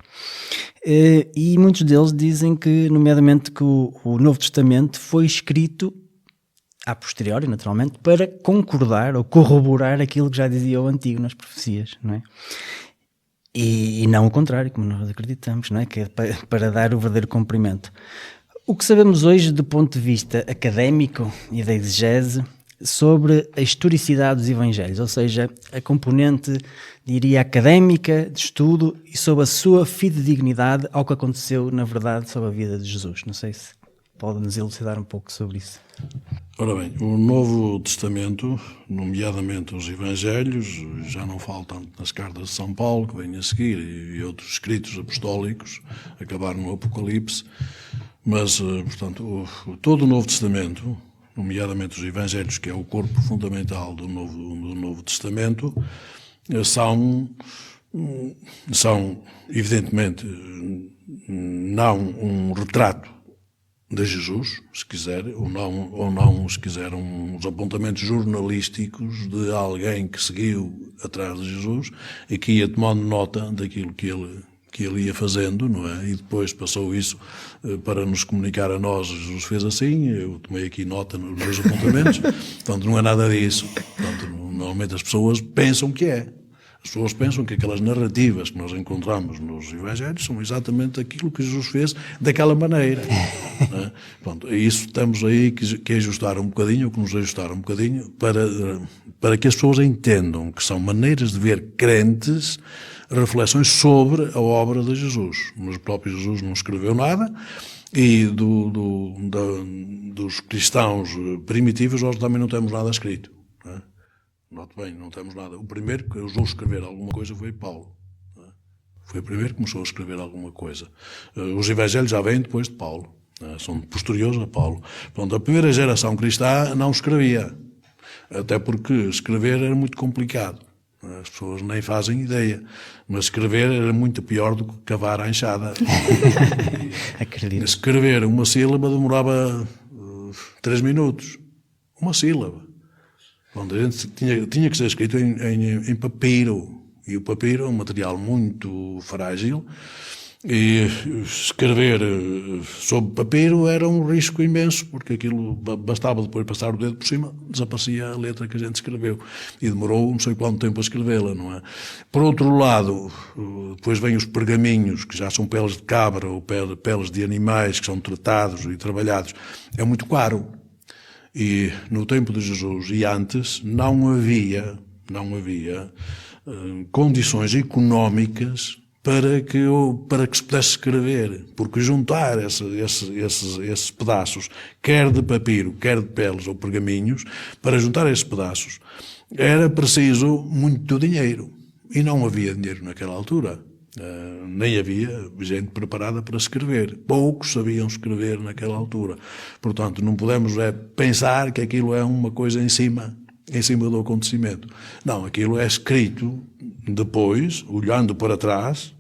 e muitos deles dizem que, nomeadamente, que o Novo Testamento foi escrito a posteriori, naturalmente, para concordar ou corroborar aquilo que já dizia o Antigo nas profecias, não é? E não o contrário, como nós acreditamos, não é? Que é para dar o verdadeiro cumprimento. O que sabemos hoje do ponto de vista académico e da exegese sobre a historicidade dos Evangelhos, ou seja, a componente, diria, académica de estudo e sobre a sua fidedignidade ao que aconteceu, na verdade, sobre a vida de Jesus. Não sei se pode nos elucidar um pouco sobre isso. Ora bem, o Novo Testamento, nomeadamente os Evangelhos, já não falo tanto nas cartas de São Paulo, que vêm a seguir, e outros escritos apostólicos, acabaram no Apocalipse, mas, portanto, todo o Novo Testamento, nomeadamente os Evangelhos, que é o corpo fundamental do Novo Testamento, são evidentemente, não um retrato de Jesus, se quiser, ou não, se quiser, uns apontamentos jornalísticos de alguém que seguiu atrás de Jesus e que ia tomando nota daquilo que ele ia fazendo, não é? E depois passou isso para nos comunicar a nós. Jesus fez assim, eu tomei aqui nota nos meus apontamentos. Portanto, não é nada disso. Portanto, normalmente as pessoas pensam que é. As pessoas pensam que aquelas narrativas que nós encontramos nos Evangelhos são exatamente aquilo que Jesus fez daquela maneira. Não é? Pronto, isso temos aí que ajustar um bocadinho, ou que nos ajustar um bocadinho, para que as pessoas entendam que são maneiras de ver crentes, reflexões sobre a obra de Jesus. Mas o próprio Jesus não escreveu nada, e dos cristãos primitivos nós também não temos nada escrito. Não é? Note bem, não temos nada. O primeiro que ousou escrever alguma coisa foi Paulo. Não é? Foi o primeiro que começou a escrever alguma coisa. Os Evangelhos já vêm depois de Paulo. Não é? São posteriores a Paulo. Portanto, a primeira geração cristã não escrevia. Até porque escrever era muito complicado. As pessoas nem fazem ideia. Mas escrever era muito pior do que cavar a enxada. Escrever uma sílaba demorava 3 minutos. Uma sílaba. Bom, a gente tinha que ser escrito em papiro. E o papiro é um material muito frágil. E escrever sobre papiro era um risco imenso, porque aquilo bastava depois passar o dedo por cima, desaparecia a letra que a gente escreveu. E demorou não sei quanto tempo a escrevê-la, não é? Por outro lado, depois vêm os pergaminhos, que já são peles de cabra ou peles de animais, que são tratados e trabalhados. É muito caro. E no tempo de Jesus e antes não havia condições económicas para que se pudesse escrever, porque juntar esses pedaços, quer de papiro, quer de peles ou pergaminhos, para juntar esses pedaços era preciso muito dinheiro. E não havia dinheiro naquela altura. Nem havia gente preparada para escrever. Poucos sabiam escrever naquela altura. Portanto, não podemos pensar que aquilo é uma coisa em cima do acontecimento. Não, aquilo é escrito depois, olhando para trás,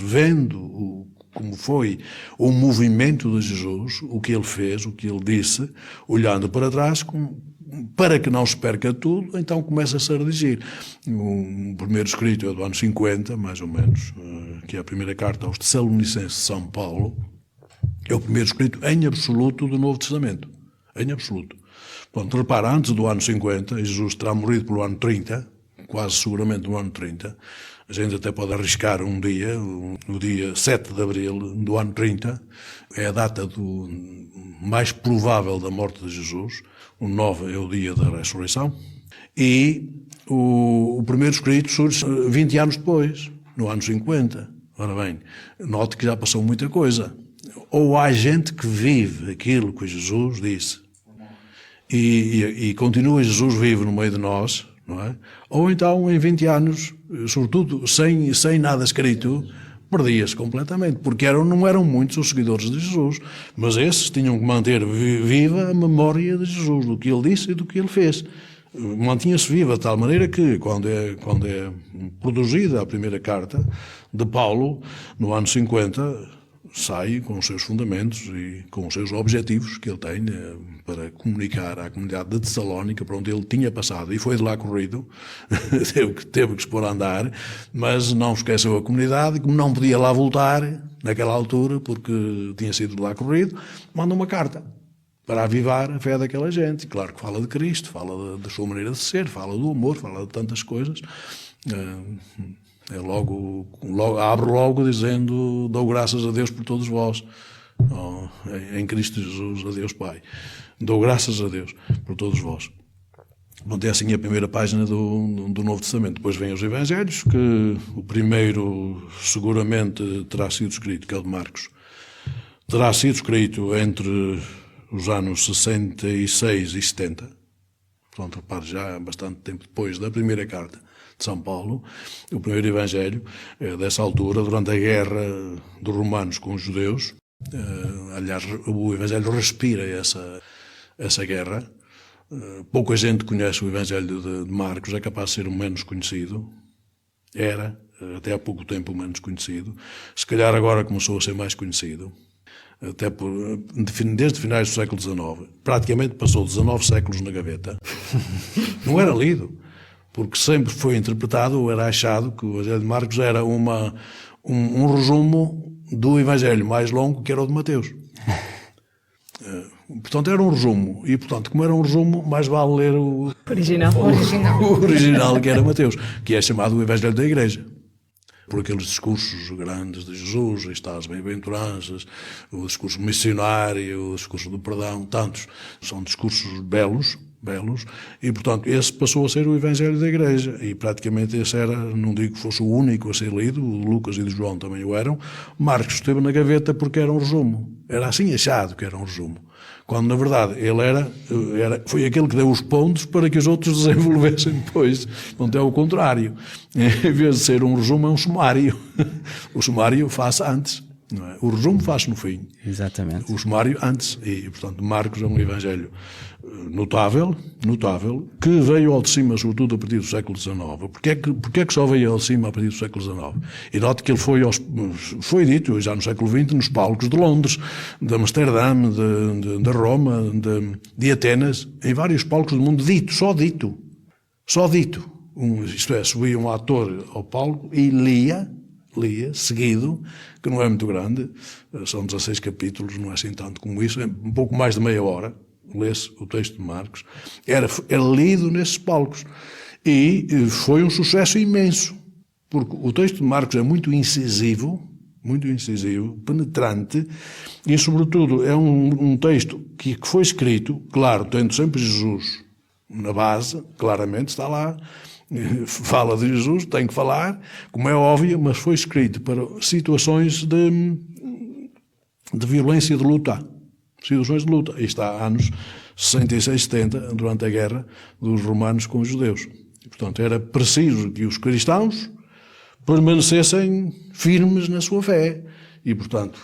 vendo como foi o movimento de Jesus, o que ele fez, o que ele disse, olhando para trás, para que não se perca tudo, então começa-se a redigir. O primeiro escrito é do ano 50, mais ou menos, que é a primeira carta aos Tessalonicenses de São Paulo, é o primeiro escrito em absoluto do Novo Testamento. Em absoluto. Portanto, repara, antes do ano 50, Jesus terá morrido pelo ano 30, quase seguramente no ano 30, a gente até pode arriscar um dia, no dia 7 de abril do ano 30, é a data mais provável da morte de Jesus, o 9 é o dia da ressurreição, e o primeiro escrito surge 20 anos depois, no ano 50. Ora bem, note que já passou muita coisa. Ou há gente que vive aquilo que Jesus disse, e continua Jesus vivo no meio de nós, não é? Ou então em 20 anos, sobretudo sem nada escrito, perdia-se completamente, porque não eram muitos os seguidores de Jesus, mas esses tinham que manter viva a memória de Jesus, do que ele disse e do que ele fez. Mantinha-se viva de tal maneira que, quando é produzida a primeira carta de Paulo, no ano 50, sai com os seus fundamentos e com os seus objetivos que ele tem para comunicar à comunidade de Tessalónica, para onde ele tinha passado, e foi de lá corrido, teve que se pôr a andar, mas não esqueceu a comunidade, como não podia lá voltar naquela altura, porque tinha sido de lá corrido, manda uma carta para avivar a fé daquela gente. Claro que fala de Cristo, fala da sua maneira de ser, fala do amor, fala de tantas coisas. Abre logo dizendo: dou graças a Deus por todos vós, em Cristo Jesus, a Deus Pai. Dou graças a Deus por todos vós. Bom, é assim a primeira página do Novo Testamento. Depois vêm os Evangelhos, que o primeiro seguramente terá sido escrito, que é o de Marcos. Terá sido escrito entre os anos 66 e 70. Portanto, repare, já bastante tempo depois da primeira carta de São Paulo. O primeiro Evangelho, dessa altura, durante a guerra dos romanos com os judeus. Aliás, o Evangelho respira essa guerra. Pouca gente conhece o Evangelho de Marcos, é capaz de ser o menos conhecido. Era, até há pouco tempo, o menos conhecido. Se calhar agora começou a ser mais conhecido. Até desde finais do século XIX. Praticamente passou 19 séculos na gaveta. Não era lido, porque sempre foi interpretado, ou era achado, que o Evangelho de Marcos era um resumo do Evangelho mais longo, que era o de Mateus. Portanto, era um resumo. E, portanto, como era um resumo, mais vale ler o original, que era Mateus, que é chamado o Evangelho da Igreja. Por aqueles discursos grandes de Jesus, está as bem-aventuranças, o discurso missionário, o discurso do perdão, tantos. São discursos belos, e, portanto, esse passou a ser o Evangelho da Igreja, e praticamente esse era, não digo que fosse o único a ser lido, o de Lucas e de João também o eram. Marcos esteve na gaveta porque era um resumo. Era assim achado que era um resumo. Quando, na verdade, ele foi aquele que deu os pontos para que os outros desenvolvessem depois. Não é o contrário. Em vez de ser um resumo, é um sumário. O sumário faz antes. Não é? O resumo faz no fim. Exatamente. O sumário antes. E, portanto, Marcos é um evangelho notável, que veio ao de cima, sobretudo a partir do século XIX. Porquê é que só veio ao de cima a partir do século XIX? E note que ele foi dito, já no século XX, nos palcos de Londres, de Amsterdã, de Roma, de Atenas, em vários palcos do mundo, só dito. Isto é, subia um ator ao palco e lia seguido, que não é muito grande, são 16 capítulos, não é assim tanto como isso, é um pouco mais de meia hora, lê-se o texto de Marcos, era lido nesses palcos, e foi um sucesso imenso, porque o texto de Marcos é muito incisivo, muito incisivo, penetrante, e sobretudo é um texto que foi escrito, claro, tendo sempre Jesus na base, claramente está lá, fala de Jesus, tem que falar, como é óbvio, mas foi escrito para situações de violência e de luta. Situações de luta. Isto há anos 66, 70, durante a guerra dos romanos com os judeus. E, portanto, era preciso que os cristãos permanecessem firmes na sua fé. E, portanto,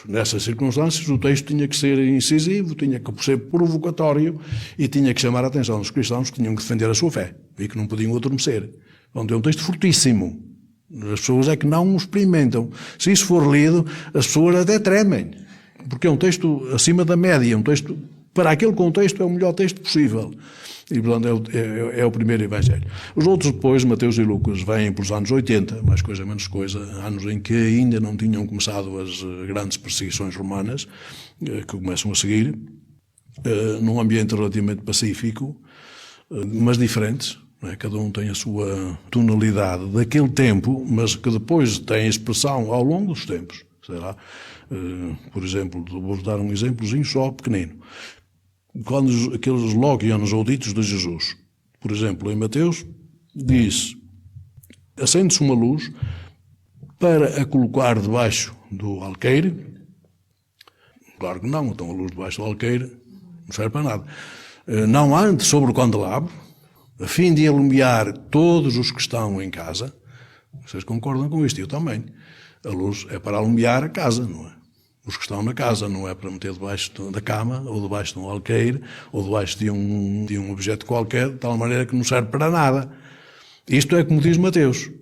nessas circunstâncias, o texto tinha que ser incisivo, tinha que ser provocatório e tinha que chamar a atenção dos cristãos que tinham que defender a sua fé e que não podiam adormecer. Portanto, é um texto fortíssimo. As pessoas é que não o experimentam. Se isso for lido, as pessoas até tremem. Porque é um texto acima da média, um texto, para aquele contexto, é o melhor texto possível. E, portanto, é o primeiro Evangelho. Os outros depois, Mateus e Lucas, vêm pelos anos 80, mais coisa, menos coisa, anos em que ainda não tinham começado as grandes perseguições romanas, que começam a seguir, num ambiente relativamente pacífico, mas diferentes. Cada um tem a sua tonalidade daquele tempo, mas que depois tem expressão ao longo dos tempos. Sei lá, por exemplo, vou dar um exemplozinho só pequenino. Quando aqueles logianos ou ditos de Jesus, por exemplo, em Mateus, diz: acende-se uma luz para a colocar debaixo do alqueire. Claro que não, então a luz debaixo do alqueire não serve para nada. Não antes sobre o candelabro, a fim de iluminar todos os que estão em casa. Vocês concordam com isto? Eu também. A luz é para iluminar a casa, não é? Os que estão na casa, não é para meter debaixo da cama, ou debaixo de um alqueire, ou debaixo de um objeto qualquer, de tal maneira que não serve para nada. Isto é como diz Mateus.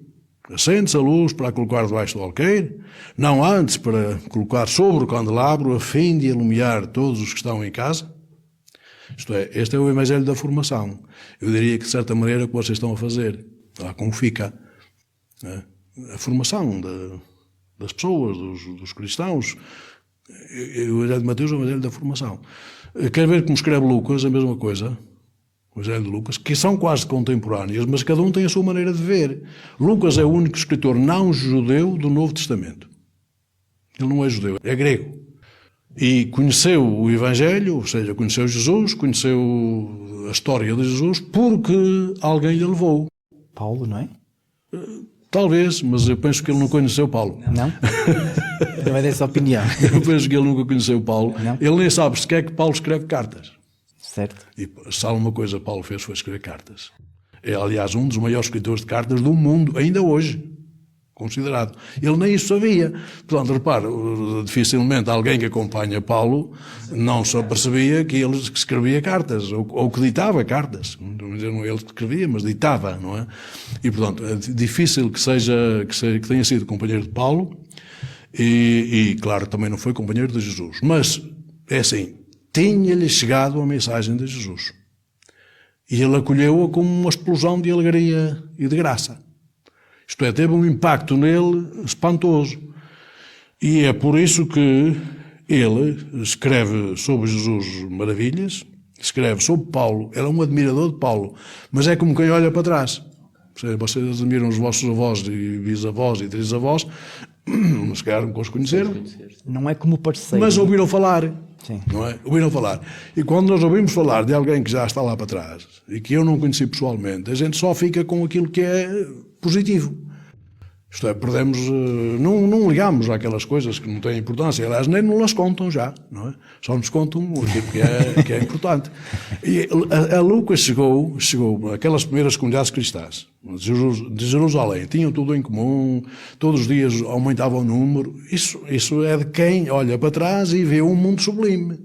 Acende-se a luz para a colocar debaixo do alqueire, não antes para colocar sobre o candelabro, a fim de iluminar todos os que estão em casa. Isto é, este é o Evangelho da formação. Eu diria que, de certa maneira, o que vocês estão a fazer, lá como fica, a formação das pessoas, dos cristãos. O Evangelho de Mateus é o Evangelho da formação. Quer ver como escreve Lucas, a mesma coisa, o Evangelho de Lucas, que são quase contemporâneas, mas cada um tem a sua maneira de ver. Lucas é o único escritor não judeu do Novo Testamento. Ele não é judeu, é grego. E conheceu o Evangelho, ou seja, conheceu Jesus, conheceu a história de Jesus, porque alguém lhe levou. Paulo, não é? Talvez, mas eu penso que ele não conheceu Paulo. Não? Também dessa opinião. Eu penso que ele nunca conheceu Paulo. Não? Ele nem sabe sequer que Paulo escreve cartas. Certo. E se há uma coisa que Paulo fez foi escrever cartas. É, aliás, um dos maiores escritores de cartas do mundo, ainda hoje. Considerado. Ele nem isso sabia. Portanto, repare, dificilmente alguém que acompanha Paulo não se apercebia que ele escrevia cartas, ou que ditava cartas. Não é ele que escrevia, mas ditava, não é? E, portanto, é difícil que tenha sido companheiro de Paulo e, claro, também não foi companheiro de Jesus. Mas, é assim, tinha-lhe chegado a mensagem de Jesus. E ele acolheu-a como uma explosão de alegria e de graça. Isto é, teve um impacto nele espantoso. E é por isso que ele escreve sobre Jesus maravilhas, escreve sobre Paulo. Ele é um admirador de Paulo, mas é como quem olha para trás. Vocês admiram os vossos avós e bisavós e trisavós, se calhar nunca os conheceram. Não é como parceiro. Mas ouviram falar. Sim. Não é? Ouviram falar. E quando nós ouvimos falar de alguém que já está lá para trás e que eu não conheci pessoalmente, a gente só fica com aquilo que é positivo. Isto é, perdemos, não ligamos àquelas coisas que não têm importância. Aliás, nem nos las contam já, não é? Só nos contam aquilo que é importante. E a Lucas chegou aquelas primeiras comunidades cristãs de Jerusalém, tinham tudo em comum, todos os dias aumentava o número. Isso é de quem olha para trás e vê um mundo sublime.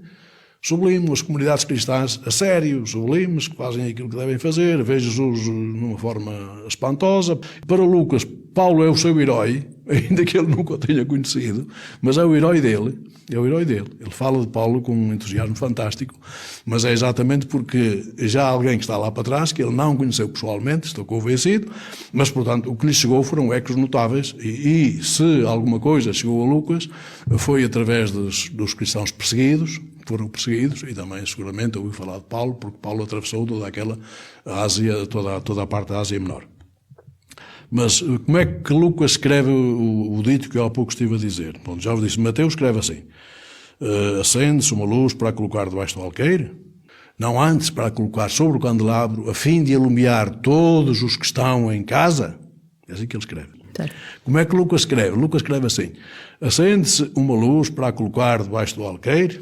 Sublime, as comunidades cristãs a sério, sublimes, que fazem aquilo que devem fazer, vê Jesus numa forma espantosa. Para Lucas, Paulo é o seu herói, ainda que ele nunca o tenha conhecido, mas é o herói dele. É o herói dele. Ele fala de Paulo com um entusiasmo fantástico, mas é exatamente porque já há alguém que está lá para trás, que ele não conheceu pessoalmente, estou convencido, mas, portanto, o que lhe chegou foram ecos notáveis e se alguma coisa chegou a Lucas, foi através dos cristãos perseguidos, foram perseguidos, e também seguramente ouviu falar de Paulo, porque Paulo atravessou toda aquela Ásia, toda a parte da Ásia Menor. Mas como é que Lucas escreve o dito que eu há pouco estive a dizer? Bom, já vos disse, Mateus escreve assim: acende-se uma luz para colocar debaixo do alqueire, não antes para colocar sobre o candelabro, a fim de iluminar todos os que estão em casa. É assim que ele escreve. Tá. Como é que Lucas escreve? Lucas escreve assim: acende-se uma luz para colocar debaixo do alqueire,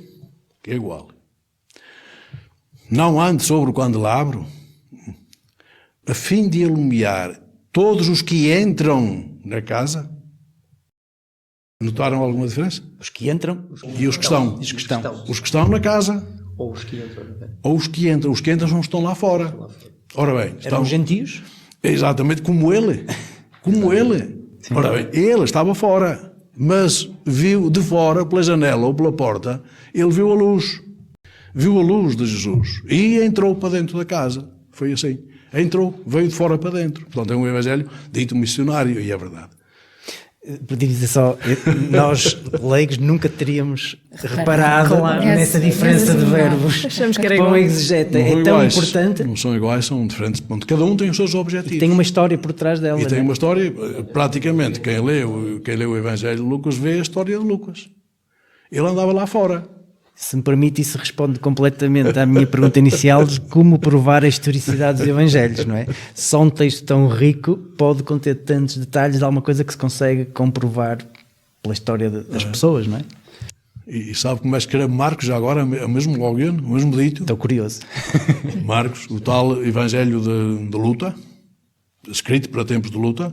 que é igual. Não antes sobre o candelabro, a fim de iluminar todos os que entram na casa. Notaram alguma diferença? Os que entram E os que estão? Os que estão. Os que estão na casa. Ou os que entram. Ou os que entram. Os que entram estão lá fora. Ora bem, Eram gentios? Exatamente como ele. Como ele. Sim. Ora bem, ele estava fora, mas viu de fora, pela janela ou pela porta, ele viu a luz. Viu a luz de Jesus e entrou para dentro da casa. Foi assim. Entrou, veio de fora para dentro. Portanto, é um evangelho dito missionário, e é verdade. Podia dizer só, nós leigos nunca teríamos reparado nessa diferença de verbos. Achamos que era para um igual. exegeta. Não É são tão iguais, importante. Não são iguais, são diferentes. Ponto. Cada um tem os seus objetivos. E tem uma história por trás dela. E tem né? uma história, praticamente, quem lê o Evangelho de Lucas vê a história de Lucas. Ele andava lá fora. Se me permite, isso responde completamente à minha pergunta inicial de como provar a historicidade dos Evangelhos, não é? Só um texto tão rico pode conter tantos detalhes de alguma coisa que se consegue comprovar pela história das pessoas, não é? E sabe como é que escreve Marcos já agora, o mesmo login, o mesmo dito? Estou curioso. Marcos, o tal Evangelho de luta, escrito para tempos de luta,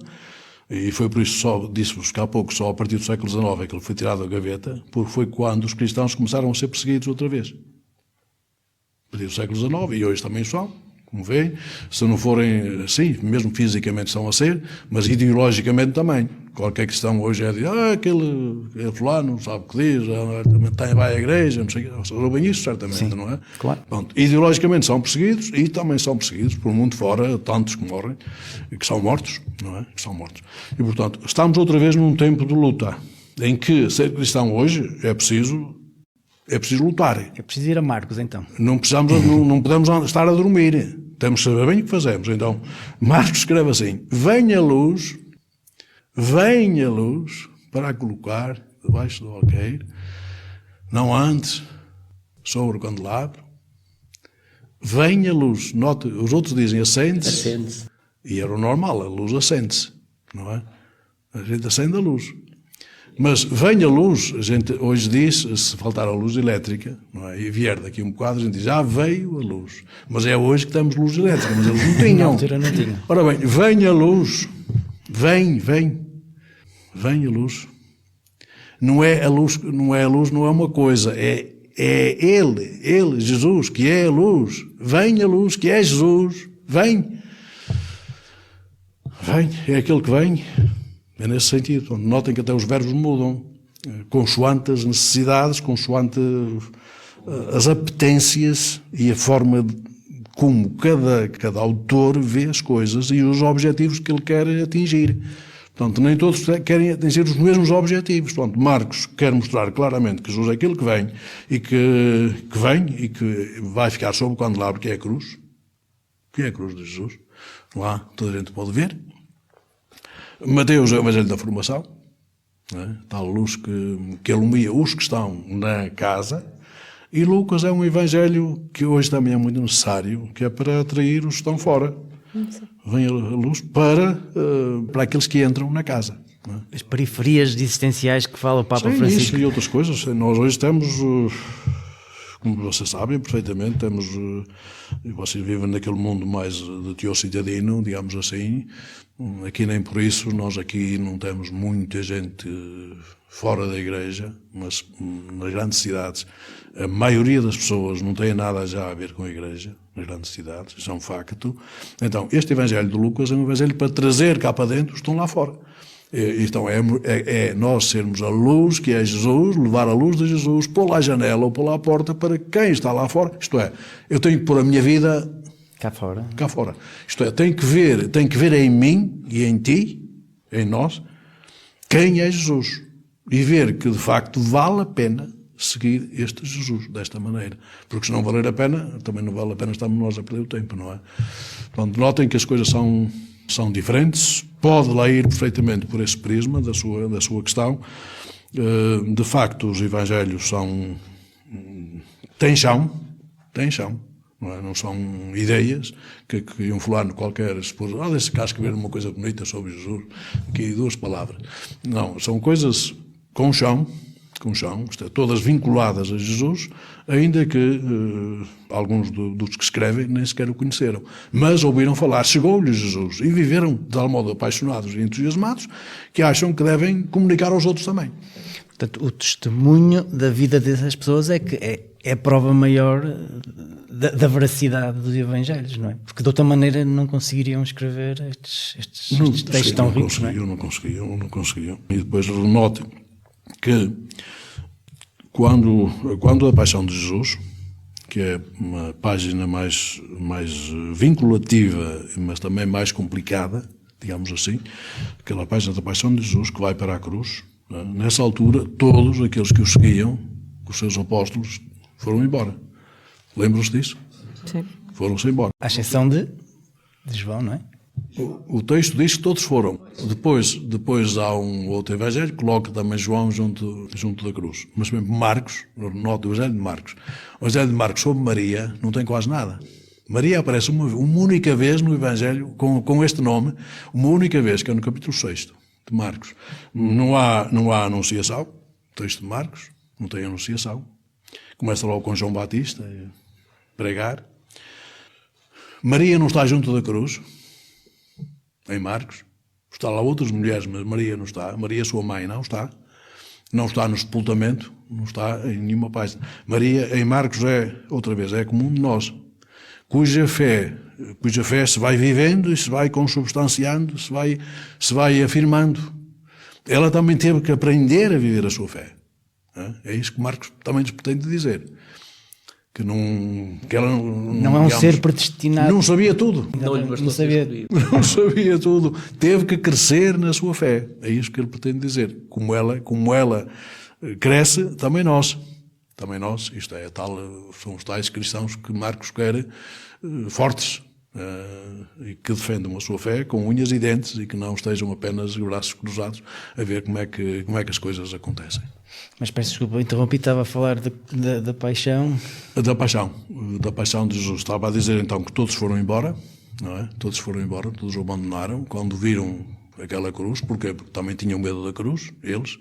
e foi por isso, só disse-vos que há pouco, só a partir do século XIX é que ele foi tirado da gaveta, porque foi quando os cristãos começaram a ser perseguidos outra vez. A partir do século XIX, e hoje também são, como veem, se não forem assim, mesmo fisicamente estão a ser, mas ideologicamente também. Qualquer cristão hoje é de, aquele fulano, sabe o que diz, também vai à igreja, não sei o que, ouvem isso certamente, Sim, não é? claro. Pronto, ideologicamente são perseguidos e também são perseguidos por mundo fora, tantos que morrem, que são mortos, não é? Que são mortos. E, portanto, estamos outra vez num tempo de luta, em que ser cristão hoje é preciso lutar. É preciso ir a Marcos, então. Não podemos estar a dormir. Temos que saber bem o que fazemos. Então, Marcos escreve assim: venha a luz para a colocar debaixo do alqueire, não antes sobre o candelabro. Venha a luz. Note, os outros dizem acende-se. E era o normal, a luz acende-se, não é? A gente acende a luz. Mas venha a luz, a gente hoje diz, se faltar a luz elétrica, não é? E vier daqui um bocado, a gente diz, já veio a luz. Mas é hoje que temos luz elétrica, mas eles não tinham. Na altura não tinham. Ora bem, venha a luz. Vem a luz. Não é a luz, não é uma coisa, é ele, Jesus, que é a luz. Vem a luz, que é Jesus. Vem, é aquele que vem. É nesse sentido. Notem que até os verbos mudam, consoante as necessidades, consoante as apetências e a forma como cada autor vê as coisas e os objetivos que ele quer atingir. Portanto, nem todos querem atingir os mesmos objetivos. Portanto, Marcos quer mostrar claramente que Jesus é aquele que vem e que vai ficar sob o candelabro, que é a cruz. Que é a cruz de Jesus. Lá toda a gente pode ver. Mateus é o evangelho da formação, não é? Tal luz que ilumina os que estão na casa. E Lucas é um evangelho que hoje também é muito necessário, que é para atrair os que estão fora. Vem a luz para aqueles que entram na casa. Não é? As periferias existenciais que fala o Papa Francisco. Isso e outras coisas. Nós hoje temos, como vocês sabem perfeitamente, vocês vivem naquele mundo mais de tio cidadino, digamos assim. Aqui nem por isso, nós aqui não temos muita gente fora da igreja, mas nas grandes cidades a maioria das pessoas não tem nada já a ver com a igreja, nas grandes cidades, isso é um facto. Então, este evangelho de Lucas é um evangelho para trazer cá para dentro os que estão lá fora. Então é nós sermos a luz, que é Jesus, levar a luz de Jesus, pô-la à janela ou pô-la à porta para quem está lá fora. Isto é, eu tenho que pôr a minha vida cá fora. Isto é, tenho que ver em mim e em ti, em nós, quem é Jesus. E ver que, de facto, vale a pena seguir este Jesus desta maneira. Porque se não valer a pena, também não vale a pena estarmos nós a perder o tempo, não é? Portanto, notem que as coisas são são diferentes, pode lá ir perfeitamente por esse prisma da sua questão. De facto, os evangelhos têm chão, não são ideias que um fulano qualquer expôs, deixa cá escrever uma coisa bonita sobre Jesus, aqui 2 palavras. Não, são coisas com chão, todas vinculadas a Jesus, ainda que alguns dos que escrevem nem sequer o conheceram. Mas ouviram falar, chegou-lhes Jesus, e viveram de tal modo apaixonados e entusiasmados que acham que devem comunicar aos outros também. Portanto, o testemunho da vida dessas pessoas é que é a prova maior da veracidade dos evangelhos, não é? Porque de outra maneira não conseguiriam escrever estes textos tão ricos, não é? Não conseguiam. E depois note que quando a Paixão de Jesus, que é uma página mais vinculativa, mas também mais complicada, digamos assim, aquela página da Paixão de Jesus que vai para a cruz, nessa altura todos aqueles que o seguiam, os seus apóstolos, foram embora. Lembram-se disso? Sim. Foram-se embora. À exceção de João, não é? O texto diz que todos foram. Depois há um outro evangelho que coloca também João junto da cruz. Mas mesmo Marcos, nota o evangelho de Marcos. O evangelho de Marcos sobre Maria não tem quase nada. Maria aparece uma única vez no evangelho com este nome, uma única vez, que é no capítulo 6 de Marcos. Não há anunciação, o texto de Marcos não tem anunciação. Começa logo com João Batista a pregar. Maria não está junto da cruz, em Marcos. Está lá outras mulheres, mas Maria não está. Maria, sua mãe, não está. Não está no sepultamento, não está em nenhuma página. Maria, em Marcos, é comum de nós, cuja fé se vai vivendo e se vai consubstanciando, se vai afirmando. Ela também teve que aprender a viver a sua fé. É isso que Marcos também nos pretende dizer. Que ela não é um ser predestinado. Não sabia tudo. Não sabia tudo. Teve que crescer na sua fé. É isso que ele pretende dizer. Como ela cresce, também nós. Isto é, são os tais cristãos que Marcos quer fortes, e que defendam a sua fé com unhas e dentes e que não estejam apenas de braços cruzados a ver como é que as coisas acontecem. Mas peço desculpa, interrompi, estava a falar da paixão. Da paixão de Jesus. Estava a dizer então que todos foram embora, não é? Todos foram embora, todos o abandonaram quando viram aquela cruz. Porquê? Porque também tinham medo da cruz, eles.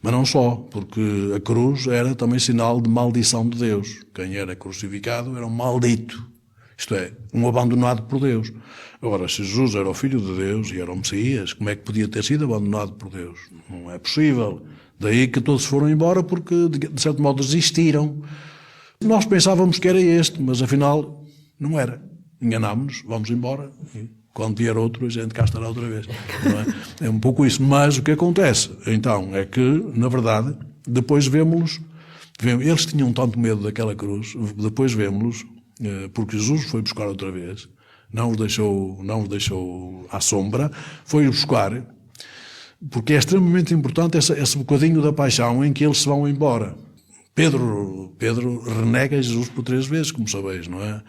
Mas não só, porque a cruz era também sinal de maldição de Deus. Quem era crucificado era um maldito. Isto é, um abandonado por Deus. Agora, se Jesus era o Filho de Deus e era o Messias, como é que podia ter sido abandonado por Deus? Não é possível. Daí que todos foram embora porque, de certo modo, desistiram. Nós pensávamos que era este, mas afinal não era. Enganámos-nos, vamos embora. E quando vier outro, a gente cá estará outra vez. Não é? É um pouco isso. Mas o que acontece, então, é que, na verdade, depois vemos-los. Eles tinham tanto medo daquela cruz, depois vemos-los, porque Jesus foi buscar outra vez, não os deixou à sombra, foi buscar, porque é extremamente importante esse bocadinho da paixão em que eles se vão embora. Pedro renega Jesus por 3 vezes, como sabeis, não é?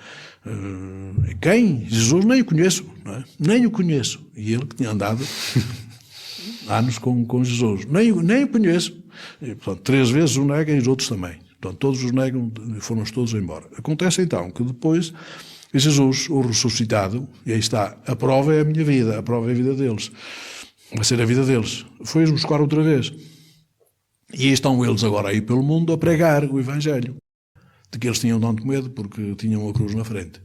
Quem? Jesus nem o conheço, não é? Nem o conheço. E ele que tinha andado anos com Jesus. Nem o conheço. E, portanto, 3 vezes o nega e os outros também. Portanto, todos os negam, foram todos embora. Acontece então que depois Jesus, o ressuscitado, e aí está, a prova é a minha vida, a prova é a vida deles. Vai ser a vida deles. Foi-os buscar outra vez. E estão eles agora aí pelo mundo a pregar o Evangelho. De que eles tinham tanto medo porque tinham a cruz na frente.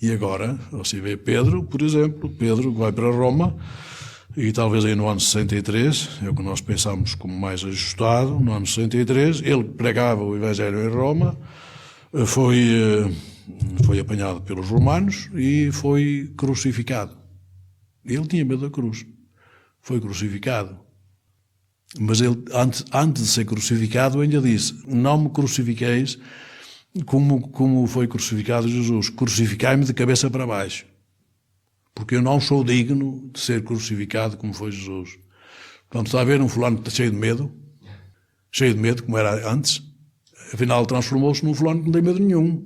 E agora, você vê Pedro, por exemplo, Pedro vai para Roma, e talvez aí no ano 63, é o que nós pensamos como mais ajustado, no ano 63, ele pregava o Evangelho em Roma, foi apanhado pelos romanos e foi crucificado. Ele tinha medo da cruz. Foi crucificado. Mas ele, antes de ser crucificado, ainda disse: não me crucifiqueis como foi crucificado Jesus. Crucificai-me de cabeça para baixo. Porque eu não sou digno de ser crucificado como foi Jesus. Portanto, está a ver um fulano cheio de medo, como era antes, afinal transformou-se num fulano que não tem medo nenhum.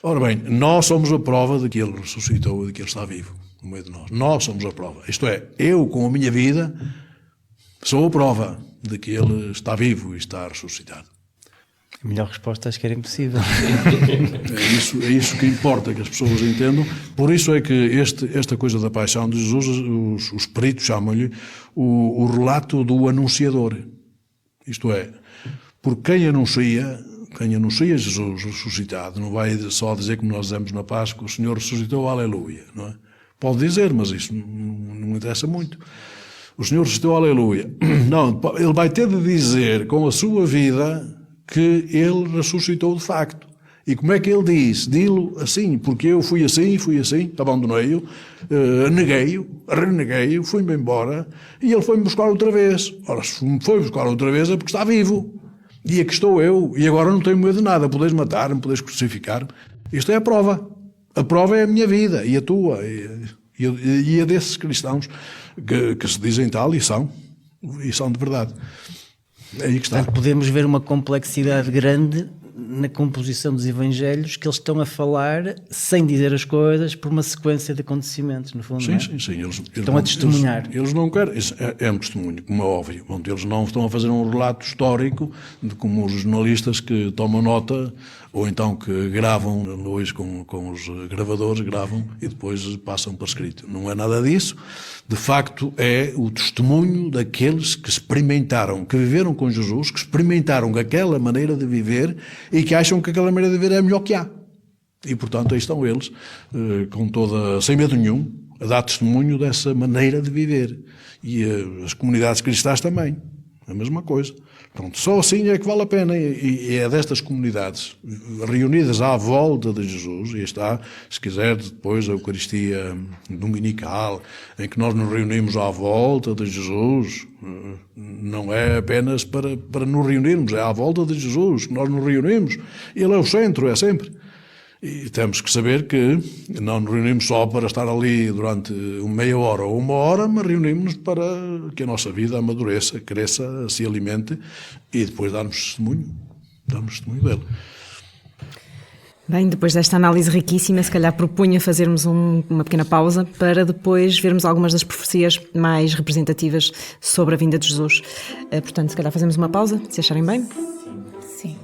Ora bem, nós somos a prova de que ele ressuscitou e de que ele está vivo. no meio de nós. Nós somos a prova. Isto é, eu com a minha vida sou a prova de que Ele está vivo e está ressuscitado. A melhor resposta acho que era impossível. É isso que importa que as pessoas entendam. Por isso é que esta coisa da paixão de Jesus, os peritos chamam-lhe o relato do anunciador. Isto é, porque quem anuncia Jesus ressuscitado não vai só dizer, como nós dizemos na Páscoa, o Senhor ressuscitou, aleluia, não é? Pode dizer, mas isso não interessa muito. O Senhor ressuscitou, aleluia. Não, ele vai ter de dizer com a sua vida que ele ressuscitou de facto. E como é que ele diz? Dilo assim, porque eu fui assim, abandonei-o, reneguei-o, fui-me embora, e ele foi-me buscar outra vez. Ora, se me foi buscar outra vez é porque está vivo. E aqui estou eu, e agora não tenho medo de nada. Podeis matar-me, podeis crucificar-me. Isto é a prova. A prova é a minha vida, e a tua, e a desses cristãos que se dizem tal, e são de verdade. É aí que está. Portanto, podemos ver uma complexidade grande na composição dos evangelhos, que eles estão a falar sem dizer as coisas por uma sequência de acontecimentos, no fundo. Sim. Eles estão a testemunhar. Eles não querem, isso é um testemunho, como é óbvio. Eles não estão a fazer um relato histórico de como os jornalistas que tomam nota ou então que gravam hoje com os gravadores, gravam e depois passam para escrito. Não é nada disso. De facto, é o testemunho daqueles que experimentaram, que viveram com Jesus, que experimentaram aquela maneira de viver e que acham que aquela maneira de viver é a melhor que há. E, portanto, aí estão eles, sem medo nenhum, a dar testemunho dessa maneira de viver. E as comunidades cristãs também, a mesma coisa. Pronto, só assim é que vale a pena, e é destas comunidades reunidas à volta de Jesus, e está, se quiser, depois a Eucaristia dominical, em que nós nos reunimos à volta de Jesus, não é apenas para nos reunirmos, é à volta de Jesus que nós nos reunimos, Ele é o centro, é sempre. E temos que saber que não nos reunimos só para estar ali durante meia hora ou uma hora, mas reunimos-nos para que a nossa vida amadureça, cresça, se alimente e depois darmos testemunho dele. Bem, depois desta análise riquíssima, se calhar propunha fazermos uma pequena pausa para depois vermos algumas das profecias mais representativas sobre a vinda de Jesus. Portanto, se calhar fazemos uma pausa, se acharem bem. Sim.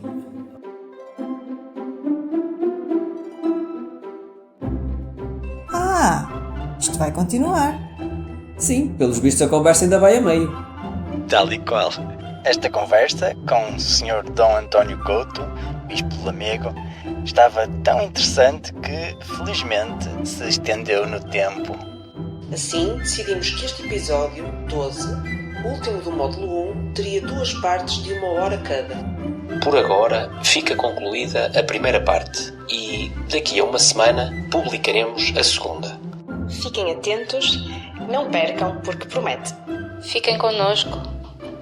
Isto vai continuar. Sim, pelos vistos a conversa ainda vai a meio. Tal e qual. Esta conversa com o Sr. Dom António Couto, Bispo de Lamego, estava tão interessante que, felizmente, se estendeu no tempo. Assim, decidimos que este episódio, 12, último do módulo 1, teria 2 partes de 1 hora cada. Por agora, fica concluída a primeira parte e, daqui a uma semana, publicaremos a segunda. Fiquem atentos, não percam, porque promete. Fiquem connosco,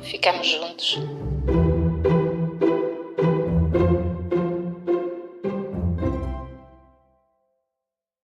ficamos juntos.